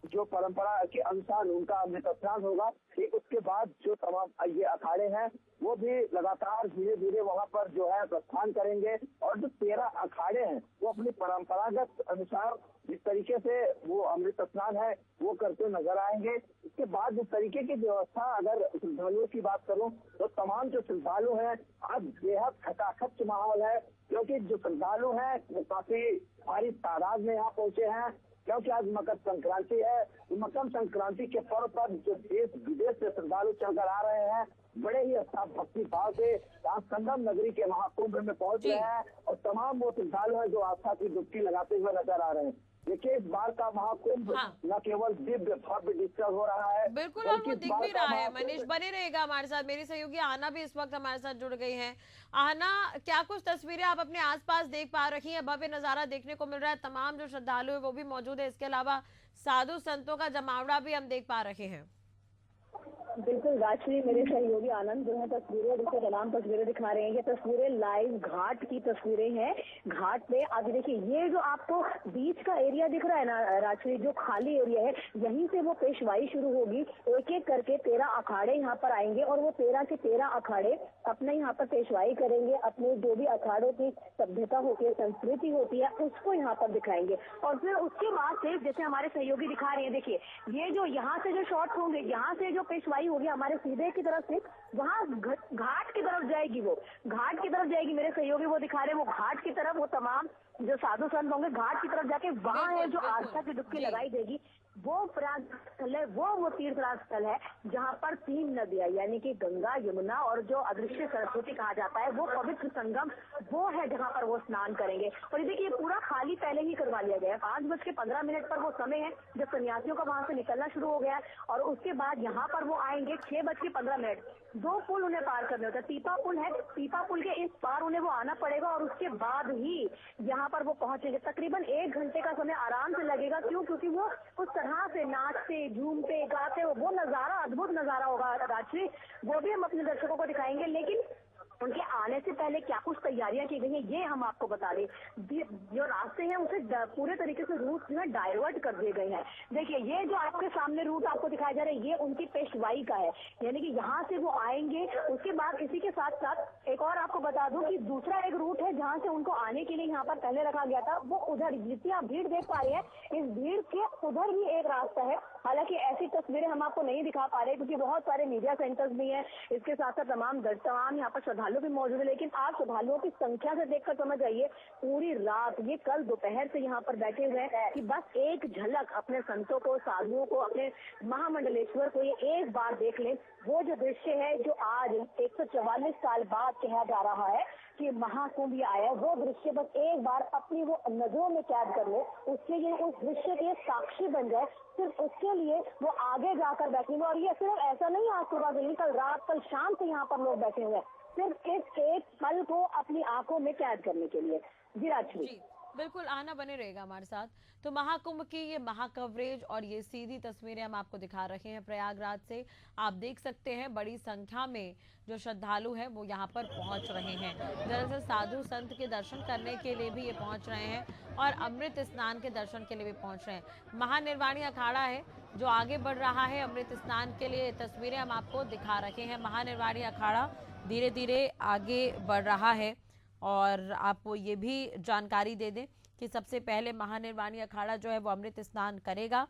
जो परंपरा के अनुसार उनका अमृत स्नान होगा, ठीक उसके बाद जो तमाम ये अखाड़े हैं वो भी लगातार धीरे धीरे वहां पर जो है प्रस्थान करेंगे। और जो 13 अखाड़े हैं वो अपनी परंपरागत अनुसार जिस तरीके से वो अमृत स्नान है वो करते नजर आएंगे। इसके बाद जिस तरीके की व्यवस्था, अगर श्रद्धालुओं की बात करूं तो तमाम जो श्रद्धालु हैं आज बेहद खचाखच माहौल है, क्योंकि जो श्रद्धालु हैं वो काफी भारी तादाद में यहाँ पहुंचे हैं। क्योंकि आज मकर संक्रांति है। मकर संक्रांति के पर्व पर जो देश विदेश से श्रद्धालु चलकर आ रहे हैं, बड़े ही अच्छा भक्ति भाव से यहाँ संगम नगरी के महाकुंभ में पहुंच रहे हैं और तमाम वो श्रद्धालु हैं जो आस्था की डुबकी लगाते हुए नजर आ रहे हैं। देखिए, इस बार का महाकुंभ न केवल दिव्य भव्य डिजिटल हो रहा है, बिल्कुल, और वो दिख भी रहा है। मनीष बने रहेगा हमारे साथ। मेरी सहयोगी आना भी इस वक्त हमारे साथ जुड़ गई हैं। आना, क्या कुछ तस्वीरें आप अपने आसपास देख पा रही हैं? भव्य नजारा देखने को मिल रहा है। तमाम जो श्रद्धालु है वो भी मौजूद है। इसके अलावा साधु संतों का जमावड़ा भी हम देख पा रहे हैं। बिल्कुल राजश्री, मेरे सहयोगी आनंद जो है तस्वीरें जिससे तमाम तस्वीरें दिखा रहे हैं। ये तस्वीरें लाइव घाट की तस्वीरें हैं। घाट पे आगे देखिए, ये जो आपको बीच का एरिया दिख रहा है ना राजश्री, जो खाली एरिया है, यहीं से वो पेशवाई शुरू होगी। एक एक करके 13 अखाड़े यहाँ पर आएंगे और वो 13 के 13 अखाड़े अपने यहाँ पर पेशवाई करेंगे। अपने जो भी अखाड़ों की सभ्यता होती है, संस्कृति होती है, उसको यहाँ पर दिखाएंगे। और फिर उसके बाद से जैसे हमारे सहयोगी दिखा रहे हैं, देखिए ये जो यहाँ से जो शॉट्स होंगे, यहाँ से जो पेशवाई होगी हमारे सीधे की तरफ से, वहाँ घाट की तरफ जाएगी। वो घाट की तरफ जाएगी। मेरे सहयोगी वो दिखा रहे हैं, वो घाट की तरफ वो तमाम जो साधु संत होंगे घाट की तरफ जाके वहाँ है जो आस्था की डुबकी लगाई देगी। वो प्रयाग स्थल है, वो तीर्थराज स्थल है जहाँ पर 3 नदियां यानी कि गंगा, यमुना और जो अदृश्य सरस्वती कहा जाता है, वो पवित्र संगम वो है जहाँ पर वो स्नान करेंगे। और ये देखिए, पूरा खाली पहले ही करवा लिया गया है। 5:15 पर वो समय है जब सन्यासियों का वहां से निकलना शुरू हो गया है। और उसके बाद यहाँ पर वो आएंगे 6:15। 2 पुल उन्हें पार करने होते हैं। पीपा पुल है, पीपा पुल के इस पार उन्हें वो आना पड़ेगा और उसके बाद ही यहाँ पर वो पहुंचेंगे। तकरीबन 1 घंटे का समय आराम से लगेगा। क्यों? क्योंकि वो उस तरह से नाचते, झूमते, गाते, वो नजारा, अद्भुत नजारा होगा राजश्री। वो भी हम अपने दर्शकों को दिखाएंगे। लेकिन उनके आने से पहले क्या कुछ तैयारियां की गई हैं ये हम आपको बता दें। जो रास्ते हैं उसे पूरे तरीके से रूट जो है डाइवर्ट कर दिए गए हैं। देखिए, ये जो आपके सामने रूट आपको दिखाया जा रहा है, ये उनकी पेशवाई का है, यानी कि यहाँ से वो आएंगे। उसके बाद इसी के साथ साथ एक और आपको बता दूं कि दूसरा एक रूट है जहाँ से उनको आने के लिए यहाँ पर पहले रखा गया था। वो उधर जितनी आप भीड़ देख पा रही है, इस भीड़ के उधर भी एक रास्ता है हालांकि ऐसी तस्वीरें हम आपको नहीं दिखा पा रहे क्योंकि बहुत सारे मीडिया सेंटर्स भी हैं, इसके साथ साथ तमाम यहाँ पर श्रद्धालु भी मौजूद है। लेकिन आप श्रद्धालुओं की संख्या से देखकर समझ आइए, पूरी रात ये कल दोपहर से यहाँ पर बैठे हुए हैं कि बस एक झलक अपने संतों को, साधुओं को, अपने महामंडलेश्वर को ये एक बार देख लें। वो जो दृश्य है जो आज 144 साल बाद कहा जा रहा है कि महाकुंभ ये आया, वो दृश्य बस एक बार अपनी वो नजरों में कैद कर ले, उसके लिए उस दृश्य के साक्षी बन जाए, सिर्फ उसके लिए वो आगे जाकर बैठेंगे। और ये सिर्फ ऐसा नहीं आज सुबह से, कल रात, कल शाम से यहाँ पर लोग बैठे हुए हैं सिर्फ इस एक पल को अपनी आंखों में कैद करने के लिए। जी राजश्री, बिल्कुल आना बने रहेगा हमारे साथ। तो महाकुंभ की ये महाकवरेज और ये सीधी तस्वीरें हम आपको दिखा रहे हैं प्रयागराज से। आप देख सकते हैं बड़ी संख्या में जो श्रद्धालु हैं वो यहाँ पर पहुँच रहे हैं। दरअसल साधु संत के दर्शन करने के लिए भी ये पहुँच रहे हैं और अमृत स्नान के दर्शन के लिए भी पहुँच रहे हैं। महानिर्वाणी अखाड़ा है जो आगे बढ़ रहा है अमृत स्नान के लिए। तस्वीरें हम आपको दिखा रहे हैं। महानिर्वाणी अखाड़ा धीरे धीरे आगे बढ़ रहा है और आपको ये भी जानकारी दे दें कि सबसे पहले महानिर्वाणी अखाड़ा जो है वो अमृत स्नान करेगा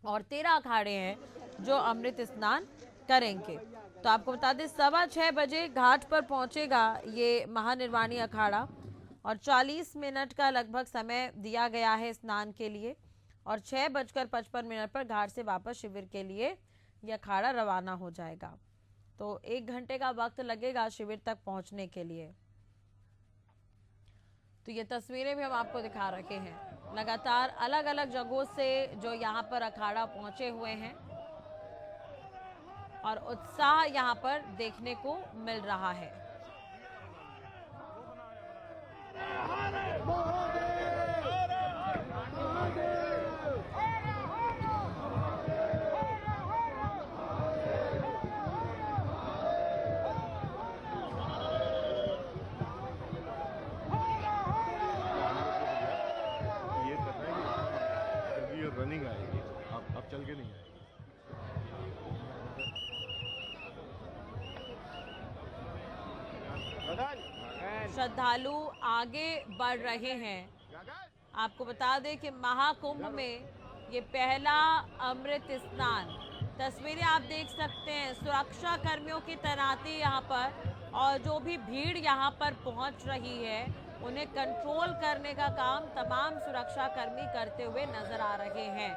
और 13 अखाड़े हैं जो अमृत स्नान करेंगे। तो आपको बता दें 6:15 बजे घाट पर पहुंचेगा ये महानिर्वाणी अखाड़ा और 40 मिनट का लगभग समय दिया गया है स्नान के लिए और 6:55 पर घाट से वापस शिविर के लिए यह अखाड़ा रवाना हो जाएगा। तो 1 घंटे का वक्त लगेगा शिविर तक पहुंचने के लिए। तो ये तस्वीरें भी हम आपको दिखा रखे हैं। लगातार अलग अलग जगहों से जो यहाँ पर अखाड़ा पहुंचे हुए हैं और उत्साह यहाँ पर देखने को मिल रहा है। रनिंग आएगी, अब चल के नहीं आएगी। श्रद्धालु आगे बढ़ रहे हैं। आपको बता दें कि महाकुंभ में ये पहला अमृत स्नान। तस्वीरें आप देख सकते हैं, सुरक्षा कर्मियों की तैनाती यहाँ पर और जो भी भीड़ यहाँ पर पहुँच रही है उन्हें कंट्रोल करने का काम तमाम सुरक्षा कर्मी करते हुए नजर आ रहे हैं।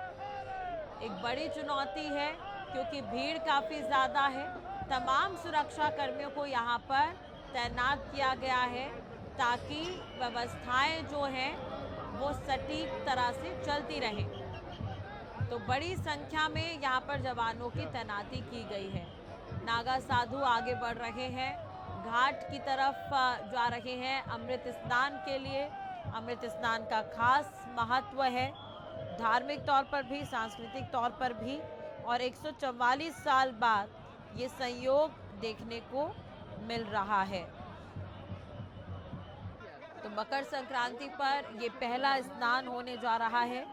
एक बड़ी चुनौती है क्योंकि भीड़ काफ़ी ज़्यादा है। तमाम सुरक्षा कर्मियों को यहाँ पर तैनात किया गया है ताकि व्यवस्थाएं जो हैं वो सटीक तरह से चलती रहें। तो बड़ी संख्या में यहाँ पर जवानों की तैनाती की गई है। नागा साधु आगे बढ़ रहे हैं, घाट की तरफ जा रहे हैं अमृत स्नान के लिए। अमृत स्नान का खास महत्व है, धार्मिक तौर पर भी, सांस्कृतिक तौर पर भी, और 144 साल बाद ये संयोग देखने को मिल रहा है। तो मकर संक्रांति पर ये पहला स्नान होने जा रहा है।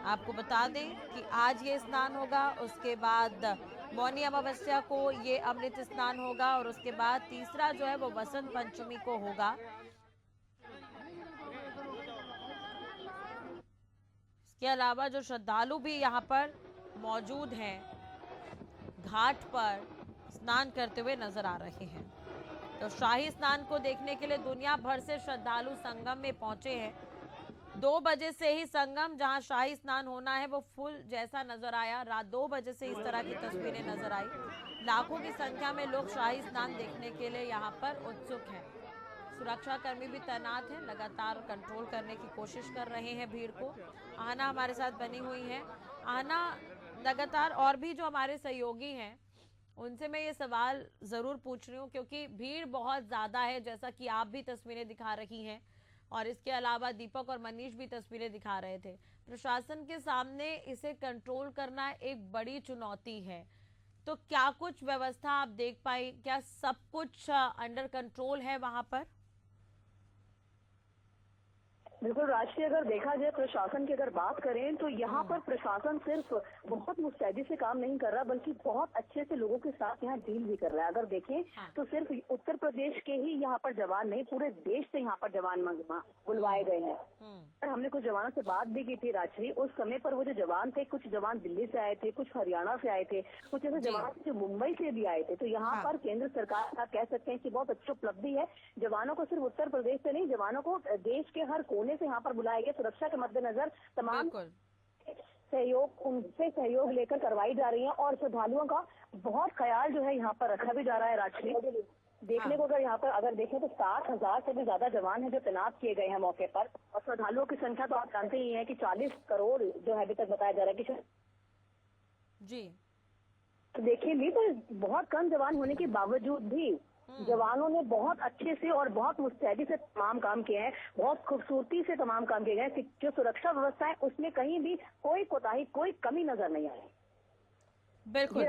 आपको बता दें कि आज ये स्नान होगा, उसके बाद मौनी अमावस्या को ये अमृत स्नान होगा और उसके बाद तीसरा जो है वो वसंत पंचमी को होगा। इसके अलावा जो श्रद्धालु भी यहाँ पर मौजूद हैं घाट पर स्नान करते हुए नजर आ रहे हैं। तो शाही स्नान को देखने के लिए दुनिया भर से श्रद्धालु संगम में पहुंचे हैं। 2 बजे से ही संगम जहां शाही स्नान होना है वो फुल जैसा नजर आया। रात 2 बजे से इस तरह की तस्वीरें नजर आई। लाखों की संख्या में लोग शाही स्नान देखने के लिए यहाँ पर उत्सुक हैं। सुरक्षा कर्मी भी तैनात हैं, लगातार कंट्रोल करने की कोशिश कर रहे हैं भीड़ को। आहना हमारे साथ बनी हुई है। आहना, लगातार और भी जो हमारे सहयोगी हैं उनसे मैं ये सवाल ज़रूर पूछ रही हूँ क्योंकि भीड़ बहुत ज़्यादा है, जैसा कि आप भी तस्वीरें दिखा रही हैं और इसके अलावा दीपक और मनीष भी तस्वीरें दिखा रहे थे। प्रशासन के सामने इसे कंट्रोल करना एक बड़ी चुनौती है। तो क्या कुछ व्यवस्था आप देख पाई? क्या सब कुछ अंडर कंट्रोल है वहाँ पर? बिल्कुल राष्ट्रीय, अगर देखा जाए प्रशासन की अगर बात करें तो यहाँ पर प्रशासन सिर्फ बहुत मुस्तैदी से काम नहीं कर रहा, बल्कि बहुत अच्छे से लोगों के साथ यहाँ डील भी कर रहा है। अगर देखें तो सिर्फ उत्तर प्रदेश के ही यहाँ पर जवान नहीं, पूरे देश से यहाँ पर जवान बुलवाए गए हैं। और हमने कुछ जवानों से बात भी की थी राजश्री, उस समय पर वो जो जवान थे, कुछ जवान दिल्ली से आए थे, कुछ हरियाणा से आए थे, कुछ ऐसे जवान जो मुंबई से भी आए थे। तो यहाँ पर केंद्र सरकार का कह सकते हैं कि बहुत अच्छी उपलब्धि है। जवानों को सिर्फ उत्तर प्रदेश से नहीं, जवानों को देश के हर कोने से यहाँ पर बुलाया गया। सुरक्षा के मद्देनजर तमाम उनसे सहयोग लेकर करवाई जा रही है और श्रद्धालुओं का बहुत ख्याल जो है यहाँ पर रखा भी जा रहा है। राजश्री, देखने को अगर यहाँ पर अगर देखें तो 60,000 से भी ज्यादा जवान हैं जो तैनात किए गए हैं मौके पर, और श्रद्धालुओं की संख्या तो आप जानते ही हैं कि 40 करोड़ जो है अभी तक बताया जा रहा है कि जी। तो देखिए भी तो बहुत कम जवान होने के बावजूद भी जवानों ने बहुत अच्छे से और बहुत मुस्तैदी से तमाम काम किए हैं, बहुत खूबसूरती से तमाम काम किए गए। जो सुरक्षा व्यवस्था है उसमें कहीं भी कोई कोताही, कोई कमी नजर नहीं आई। बिल्कुल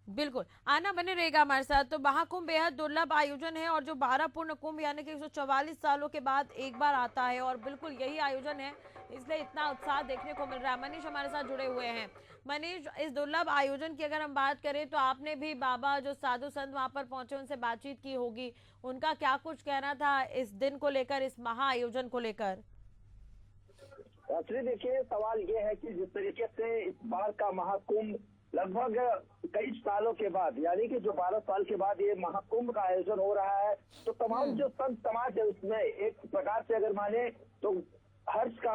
बिल्कुल, आना बने रहेगा हमारे साथ। तो महाकुंभ बेहद दुर्लभ आयोजन है और जो 12 पूर्ण कुंभ यानी कि 144 सालों के बाद एक बार आता है और बिल्कुल यही आयोजन है, इसलिए इतना उत्साह देखने को मिल रहा है। मनीष हमारे साथ जुड़े हुए हैं। मनीष, इस दुर्लभ आयोजन की अगर हम बात करें तो आपने भी बाबा जो साधु संत वहां पर पहुंचे उनसे बातचीत की होगी, उनका क्या कुछ कहना था इस दिन को लेकर, इस महा आयोजन को लेकर? देखिए, सवाल ये है कि जिस तरीके से इस बार का महाकुंभ लगभग कई सालों के बाद, यानी कि जो 12 साल के बाद ये महाकुंभ का आयोजन हो रहा है, तो तमाम जो संत समाज है उसमें एक प्रकार से अगर माने तो हर्ष का,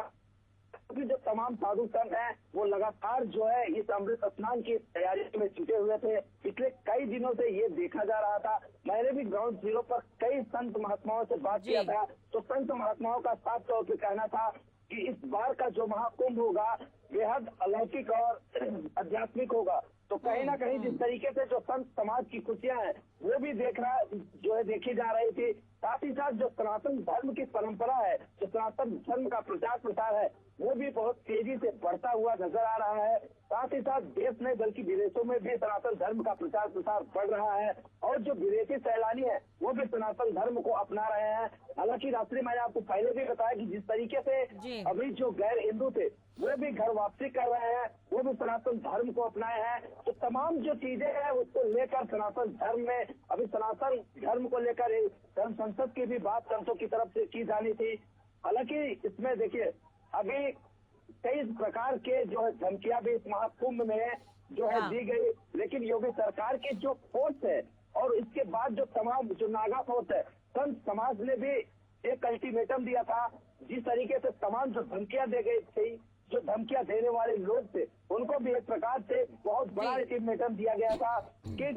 क्योंकि जो तमाम साधु संत हैं वो लगातार जो है इस अमृत स्नान की तैयारी में जुटे हुए थे। पिछले कई दिनों से ये देखा जा रहा था। मैंने भी ग्राउंड जीरो पर कई संत महात्माओं से बात किया था, तो संत महात्माओं का साफ तौर पर कहना था कि इस बार का जो महाकुंभ होगा बेहद अलौकिक और आध्यात्मिक होगा। तो कहीं ना कहीं जिस तरीके से जो संत समाज की खुशियां हैं वो भी देखी जा रही थी। साथ ही साथ जो सनातन धर्म की परंपरा है, जो सनातन धर्म का प्रचार प्रसार है, वो भी बहुत तेजी से बढ़ता हुआ नजर आ रहा है। साथ ही साथ देश में बल्कि विदेशों में भी सनातन धर्म का प्रचार प्रसार बढ़ रहा है और जो विदेशी सैलानी है वो भी सनातन धर्म को अपना रहे हैं। हालांकि रात्रि मैंने आपको पहले भी बताया कि जिस तरीके से अभी जो गैर हिंदू थे वो भी घर वापसी कर रहे हैं, वो भी सनातन धर्म को अपनाए हैं। तो तमाम जो चीजें हैं उसको लेकर सनातन धर्म में अभी सनातन धर्म को लेकर धर्म संसद की भी बात संतों की तरफ से की जानी थी। हालांकि इसमें देखिए अभी कई प्रकार के जो है धमकियां भी इस महाकुंभ में जो है दी गई, लेकिन योगी सरकार की जो फोर्स है और इसके बाद जो तमाम जो नागा फोर्स है, संत समाज ने भी एक अल्टीमेटम दिया था। जिस तरीके से तमाम जो धमकियां दे गई थी, जो धमकियां देने वाले लोग थे उनको भी एक प्रकार से बहुत बड़ा अल्टीमेटम दिया गया था कि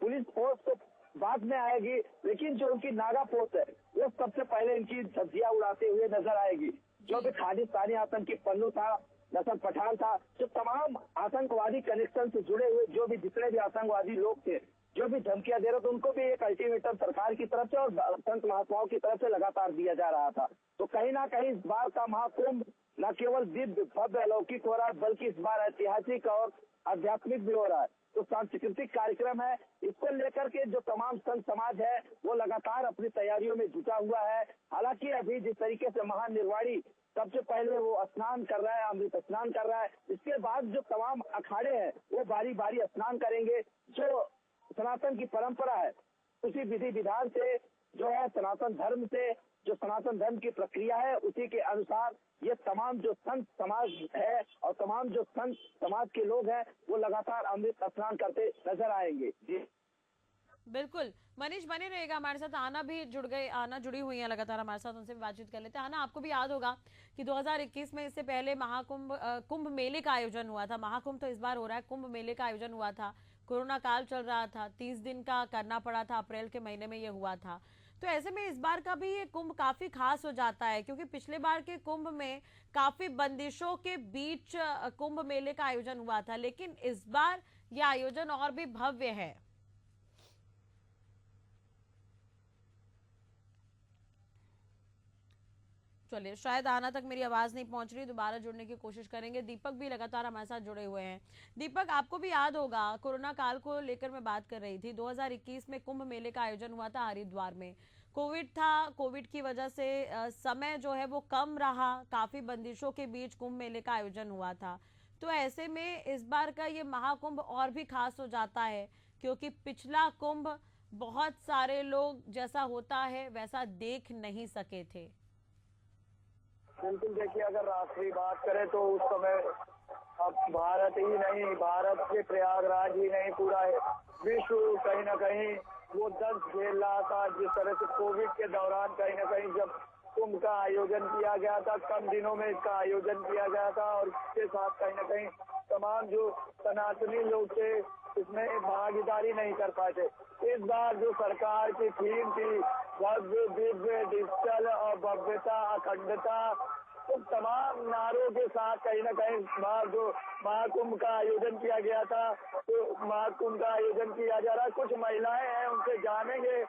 पुलिस फोर्स तो बाद में आएगी, लेकिन जो उनकी नागा फोर्स है वो सबसे पहले इनकी धज्जियां उड़ाते हुए नजर आएगी। जो भी खालिस्तानी आतंकी पन्नू था, नसर पठान था, जो तमाम आतंकवादी कनेक्शन से जुड़े हुए जो भी जितने भी आतंकवादी लोग थे, जो भी धमकियां दे रहे थे, उनको भी एक अल्टीमेटम सरकार की तरफ से और संत महात्माओं की तरफ से लगातार दिया जा रहा था। तो कहीं ना कहीं इस बार का महाकुंभ न केवल दिव्य भव्य अलौकिक हो रहा है, बल्कि इस बार ऐतिहासिक और आध्यात्मिक भी हो रहा है। तो सांस्कृतिक कार्यक्रम है, इसको लेकर के जो तमाम संत समाज है वो लगातार अपनी तैयारियों में जुटा हुआ है। हालांकि अभी जिस तरीके से महानिर्वाणी सबसे पहले वो स्नान कर रहा है, अमृत स्नान कर रहा है, इसके बाद जो तमाम अखाड़े हैं वो बारी बारी स्नान करेंगे। जो सनातन की परंपरा है उसी विधि विधान से जो है सनातन धर्म से जो सनातन धर्म की प्रक्रिया है उसी के अनुसार ये तमाम जो संत समाज है और तमाम जो संत समाज के लोग हैं वो लगातार अमृत स्नान करते नजर आएंगे। जी बिल्कुल, मनीष बने रहेगा हमारे साथ। आना जुड़ी हुई है लगातार हमारे साथ, उनसे भी बातचीत कर लेते हैं। आना, आपको भी याद होगा कि 2021 में इससे पहले कुंभ मेले का आयोजन हुआ था। महाकुंभ तो इस बार हो रहा है, कुंभ मेले का आयोजन हुआ था। कोरोना काल चल रहा था, 30 दिन का करना पड़ा था, अप्रैल के महीने में ये हुआ था। तो ऐसे में इस बार का भी ये कुंभ काफी खास हो जाता है, क्योंकि पिछले बार के कुंभ में काफी बंदिशों के बीच कुंभ मेले का आयोजन हुआ था, लेकिन इस बार यह आयोजन और भी भव्य है। चलिए, शायद आना तक मेरी आवाज़ नहीं पहुंच रही, दोबारा जुड़ने की कोशिश करेंगे। दीपक भी लगातार हमारे साथ जुड़े हुए हैं। दीपक, आपको भी याद होगा, कोरोना काल को लेकर मैं बात कर रही थी। 2021 में कुंभ मेले का आयोजन हुआ था हरिद्वार में। कोविड था, कोविड की वजह से समय जो है वो कम रहा, काफ़ी बंदिशों के बीच कुंभ मेले का आयोजन हुआ था। तो ऐसे में इस बार का ये महाकुंभ और भी खास हो जाता है, क्योंकि पिछला कुंभ बहुत सारे लोग जैसा होता है वैसा देख नहीं सके थे। बिल्कुल, देखिए अगर राष्ट्रीय बात करें तो उस समय अब भारत ही नहीं, भारत के प्रयागराज ही नहीं, पूरा विश्व कहीं ना कहीं वो दर्द झेल रहा था। जिस तरह से कोविड के दौरान कहीं ना कहीं जब कुंभ का आयोजन किया गया था, कम दिनों में इसका आयोजन किया गया था, और इसके साथ कहीं ना कहीं तमाम जो सनातनी लोग थे इसमें भागीदारी नहीं कर पाए थे। इस बार जो सरकार की थीम थी भव्य दिव्य डिजिटल और भव्यता अखंडता, तो तमाम नारों के साथ कहीं ना कहीं जो महाकुंभ का आयोजन किया गया था, तो महाकुंभ का आयोजन किया जा रहा है। कुछ महिलाएं हैं, उनसे जानेंगे।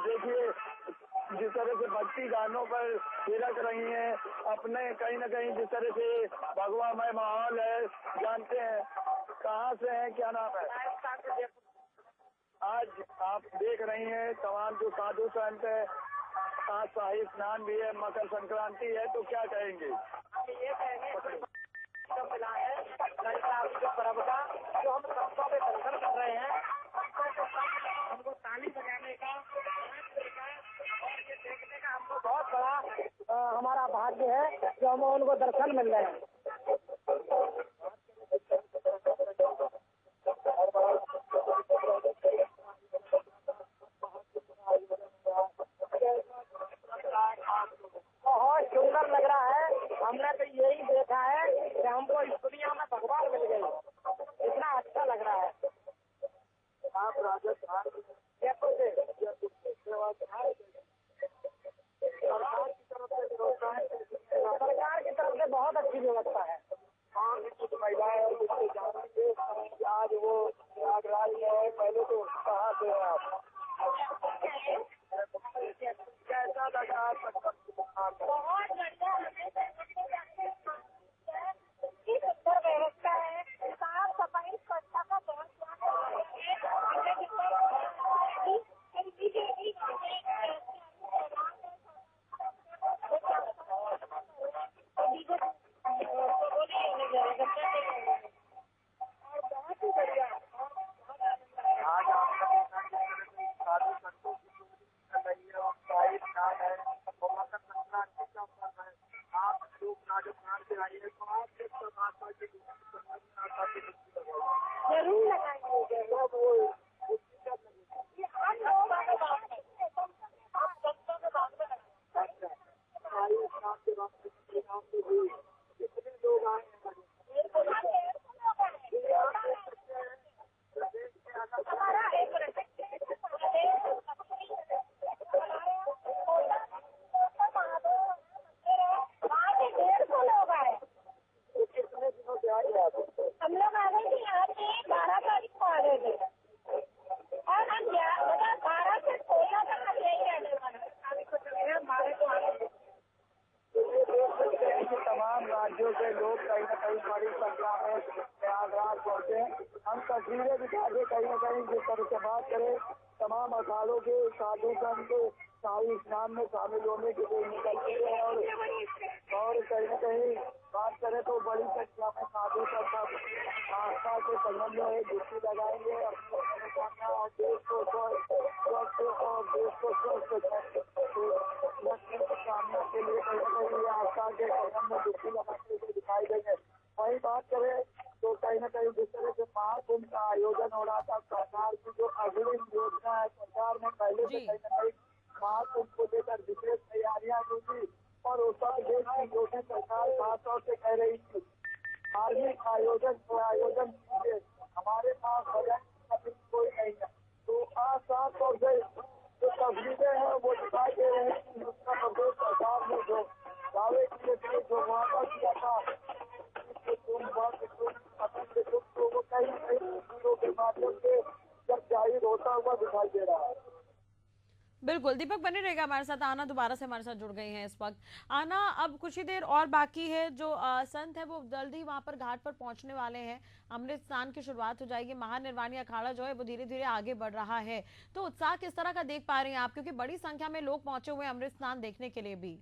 देखिए जिस तरह से भक्ति गानों पर थिरक रही हैं, अपने कहीं ना कहीं जिस तरह से भगवामय माहौल है। जानते हैं कहाँ से हैं, क्या नाम है? आज आप देख रही हैं तमाम जो साधु संत है, आज शाही स्नान भी है, मकर संक्रांति है, तो क्या कहेंगे? ये कहेंगे मिला है जो पर्व का, जो हम संतों के दर्शन कर रहे हैं, हमको ताली बजाने का और ये देखने का हमको बहुत बड़ा हमारा भाग्य है जो हम उनको दर्शन मिल रहे हैं। बहुत सुंदर लग रहा है। हमने तो यही देखा है कि हमको इस दुनिया में भगवान मिल गई, इतना अच्छा लग रहा है। आप राजस्थान जयपुर से सरकार की तरफ से बहुत अच्छी व्यवस्था है। कुछ महिलाएं और कुछ जानेंगे आज वो प्रयागराज में है, पहले तो कहाँ से है आप? कैसा लगा? बहुत बढ़िया, सुंदर व्यवस्था है, साफ सफाई स्वच्छता का बहुत बहुत ही बढ़िया। आज साधु संतों की है, मकर संक्रांति का पर्व है। आप लोग राजस्थान से आइए तो आप परमात्मा की जरूर लगाएंगे। कितने लोग आए हैं? हम लोग आ गए थे यहाँ पे 12 तारीख को आ गए थे और हम 12 से 16 तक हम यही रहने वाले हमारे को आ गए। तमाम राज्यों से लोग कहीं ना कहीं बड़ी संख्या में प्रयागराज पहुंचे। हम तस्वीरें दिखा के कहीं ना कहीं जिस तरह से बात करें, तमाम अखाड़ों के साधु संत शाही स्नान में शामिल होने के लिए निकलते हैं, और कहीं ना कहीं बात करें तो बड़ी संख्या में साधु संत आस्था के संबंध में डुबकी लगाएंगे, अपनी मनोकामना और देश को स्वच्छ और देश को स्वस्थ रखने की कामना के लिए कहीं ना कहीं आस्था के संबंध में डुबकी लगाते हुए दिखाई देंगे। वही बात करें तो कहीं ना कहीं जिस तरह से महाकुंभ का आयोजन हो रहा था, सरकार की जो अग्रिम योजना है, सरकार ने पहले से कहीं ना कहीं महाकुंभ को लेकर विशेष तैयारियां की थी, और उत्तर प्रदेश की योगी सरकार खासतौर से कह रही थी धार्मिक आयोजन कीजिए, हमारे पास बजट कोई नहीं है। तो आज साफ तौर से जो तस्वीरें हैं वो दिखाई दे रही है कि उत्तर प्रदेश सरकार ने जो दावे किए थे, जो वादा किया था तो वो कहीं ना कहीं के माध्यम से जब जाहिर होता हुआ दिखाई दे रहा है। बिल्कुल, दीपक बने रहेगा हमारे साथ। आना दोबारा से हमारे साथ जुड़ गई हैं इस वक्त। आना, अब कुछ ही देर और बाकी है, जो संत है वो जल्द ही वहां पर घाट पर पहुंचने वाले हैं। अमृत स्नान की शुरुआत हो जाएगी। महानिर्वाणी अखाड़ा जो है वो धीरे धीरे आगे बढ़ रहा है। तो उत्साह किस तरह का देख पा रही हैं आप, क्योंकि बड़ी संख्या में लोग पहुंचे हुए हैं अमृत स्नान देखने के लिए भी।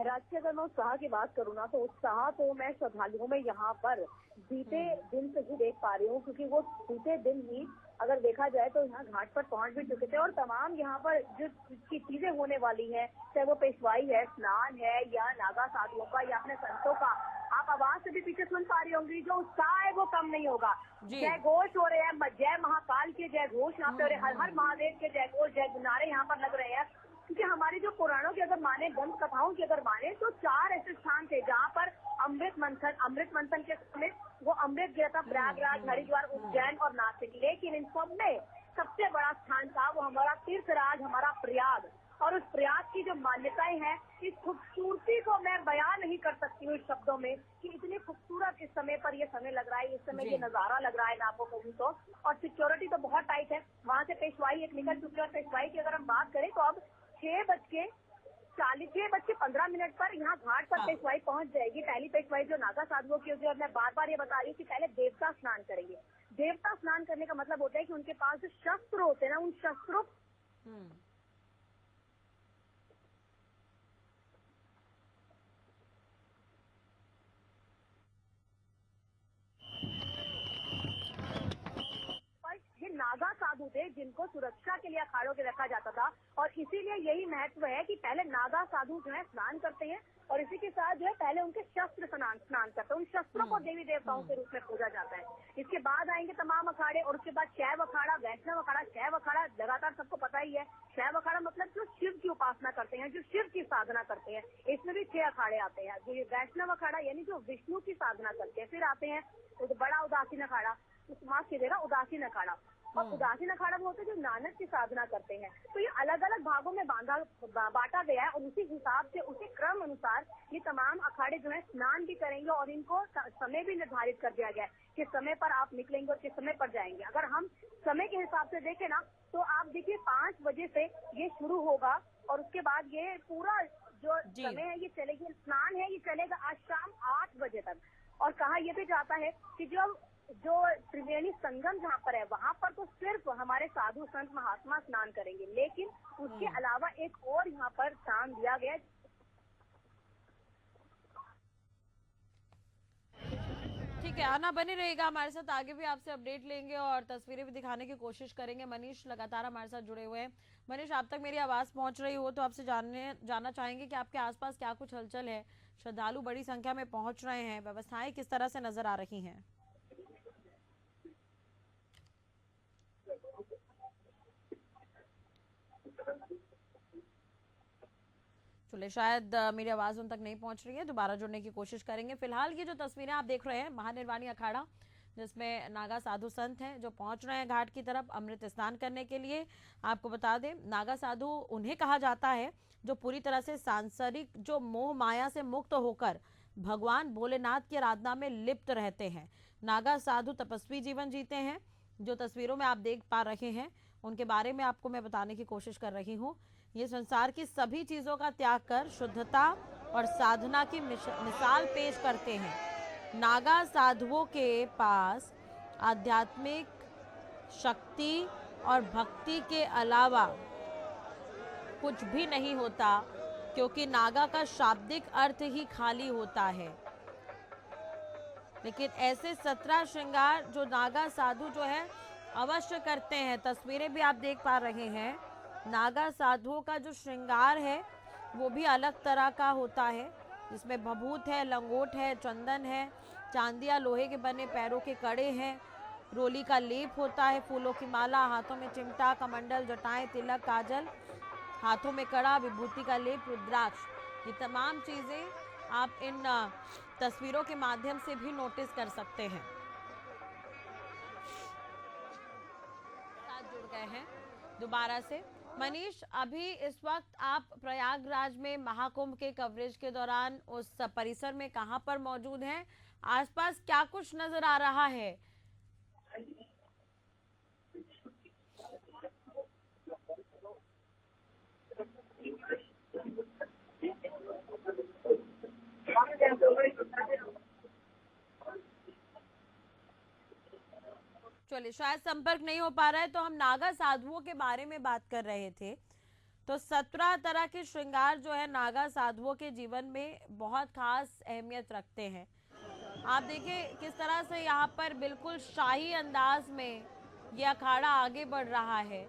राज्य अगर मैं उत्साह की बात करूँ ना, तो उत्साह तो मैं श्रद्धालुओं में यहाँ पर बीते दिन से ही देख पा रही हूँ, क्योंकि वो बीते दिन ही अगर देखा जाए तो यहाँ घाट पर पहुंच भी चुके थे। और तमाम यहाँ पर जो की चीजें होने वाली हैं, चाहे वो पेशवाई है, स्नान है, या नागा साधुओं का, या अपने संतों का, आप आवाज से भी पीछे सुन पा रही होंगी, जो उत्साह है वो कम नहीं होगा। जय घोष हो रहे हैं, जय महाकाल के जय घोष यहाँ पे हो रहे हैं, हर हर महादेव के जय घोष, जय नारे यहाँ पर लग रहे हैं। क्योंकि हमारे जो पुराणों की अगर माने, ग्रंथ कथाओं की अगर माने, तो 4 ऐसे स्थान थे जहाँ पर अमृत मंथन के समय वो अमृत गिरा था। प्रयागराज, हरिद्वार, उज्जैन और नासिक। लेकिन इन सब में सबसे बड़ा स्थान था वो हमारा तीर्थराज, हमारा प्रयाग। और उस प्रयाग की जो मान्यताएं हैं, इस खूबसूरती को मैं बयान नहीं कर सकती हूँ इस शब्दों में, कि इतनी खूबसूरत इस समय पर ये समय लग रहा है, इस समय ये नजारा लग रहा है मैं आपको कहूँ तो। और सिक्योरिटी तो बहुत टाइट है। वहाँ से पेशवाई एक निकल चुकी है, और पेशवाई की अगर हम बात करें तो अब 6:15 पर यहाँ घाट पर पेशवाई पहुंच जाएगी। पहली पेशवाई जो नागा साधुओं की होगी, और मैं बार बार ये बता रही हूँ कि पहले देवता स्नान करेंगे। देवता स्नान करने का मतलब होता है कि उनके पास जो शस्त्र होते हैं ना, उन शस्त्रों ये नागा साधु थे जिनको सुरक्षा के लिए अखाड़ों के रखा जाता था। और इसीलिए यही महत्व है कि पहले नागा साधु जो है स्नान करते हैं, और इसी के साथ जो है पहले उनके शस्त्र स्नान करते हैं। उन शस्त्रों को देवी देवताओं के रूप में पूजा जाता है। इसके बाद आएंगे तमाम अखाड़े, और उसके बाद शैव अखाड़ा, वैष्णव अखाड़ा। शैव अखाड़ा लगातार सबको पता ही है। शैव अखाड़ा मतलब जो शिव की उपासना करते हैं, जो शिव की साधना करते हैं। इसमें भी 6 अखाड़े आते हैं। जो वैष्णव अखाड़ा यानी जो विष्णु की साधना करते हैं। फिर आते हैं तो बड़ा उदासीन अखाड़ा, माफ कीजिएगा, उदासीन अखाड़ा। और उदासीन अखाड़ा वो होते हैं जो नानक की साधना करते हैं। तो ये अलग अलग भागों में बांटा गया है, और उसी हिसाब से, उसी क्रम अनुसार ये तमाम अखाड़े जो है स्नान भी करेंगे। और इनको समय भी निर्धारित कर दिया गया है किस समय पर आप निकलेंगे और किस समय पर जाएंगे। अगर हम समय के हिसाब से देखें ना, तो आप देखिए 5 बजे से ये शुरू होगा, और उसके बाद ये पूरा जो समय है ये चलेगी। स्नान है ये चलेगा आज शाम 8 बजे तक। और कहा यह भी जाता है कि जो त्रिवेणी संगम जहाँ पर है, वहाँ पर तो सिर्फ हमारे साधु संत महात्मा स्नान करेंगे। लेकिन उसके अलावा एक और यहाँ पर स्थान दिया गया। ठीक है, आना बने रहेगा हमारे साथ। आगे भी आपसे अपडेट लेंगे और तस्वीरें भी दिखाने की कोशिश करेंगे। मनीष लगातार हमारे साथ जुड़े हुए हैं। मनीष, आप तक मेरी आवाज पहुंच रही हो तो आपसे जानना चाहेंगे कि आपके आसपास क्या कुछ हलचल है। श्रद्धालु बड़ी संख्या में पहुंच रहे हैं, व्यवस्थाएं किस तरह से नजर आ रही हैं? चलिए, शायद मेरी आवाज उन तक नहीं पहुंच रही है, दोबारा जुड़ने की कोशिश करेंगे। फिलहाल ये जो तस्वीरें आप देख रहे हैं, महानिर्वाणी अखाड़ा जिसमें नागा साधु संत हैं जो पहुंच रहे हैं घाट की तरफ अमृत स्नान करने के लिए। आपको बता दें, नागा साधु उन्हें कहा जाता है जो पूरी तरह से सांसारिक जो मोह माया से मुक्त होकर भगवान भोलेनाथ की आराधना में लिप्त रहते हैं। नागा साधु तपस्वी जीवन जीते हैं। जो तस्वीरों में आप देख पा रहे हैं उनके बारे में आपको मैं बताने की कोशिश कर रही हूँ। ये संसार की सभी चीजों का त्याग कर शुद्धता और साधना की मिसाल पेश करते हैं। नागा साधुओं के पास आध्यात्मिक शक्ति और भक्ति के अलावा कुछ भी नहीं होता, क्योंकि नागा का शाब्दिक अर्थ ही खाली होता है। लेकिन ऐसे 17 श्रृंगार जो नागा साधु जो है अवश्य करते हैं। तस्वीरें भी आप देख पा रहे हैं। नागा साधुओं का जो श्रृंगार है वो भी अलग तरह का होता है, जिसमें भभूत है, लंगोट है, चंदन है, चांदिया लोहे के बने पैरों के कड़े हैं, रोली का लेप होता है, फूलों की माला, हाथों में चिमटा, कमंडल, जटाएं, तिलक, काजल, हाथों में कड़ा, विभूति का लेप, रुद्राक्ष। ये तमाम चीजें आप इन तस्वीरों के माध्यम से भी नोटिस कर सकते हैं। साथ जुड़ गए हैं दोबारा से। मनीष, अभी इस वक्त आप प्रयागराज में महाकुंभ के कवरेज के दौरान उस परिसर में कहां पर मौजूद हैं? आसपास क्या कुछ नजर आ रहा है? चलिए, शायद संपर्क नहीं हो पा रहा है, तो हम नागा साधुओं के बारे में बात कर रहे थे। तो 17 तरह के श्रृंगार जो है नागा साधुओं के जीवन में बहुत खास अहमियत रखते हैं। आप देखिए किस तरह से यहाँ पर बिल्कुल शाही अंदाज में ये अखाड़ा आगे बढ़ रहा है।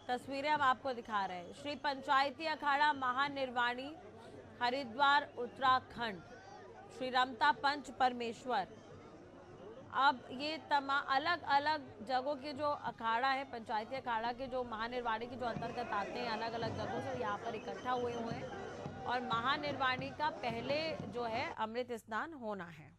तस्वीरें हम आपको दिखा रहे हैं। श्री पंचायती अखाड़ा महानिर्वाणी, हरिद्वार, उत्तराखंड, श्री रमता पंच परमेश्वर। अब ये अलग अलग जगहों के जो अखाड़ा है, पंचायती अखाड़ा के जो महानिर्वाणी के जो अंतर्गत आते हैं, अलग अलग जगहों से यहाँ पर इकट्ठा हुए हैं और महानिर्वाणी का पहले जो है अमृत स्नान होना है।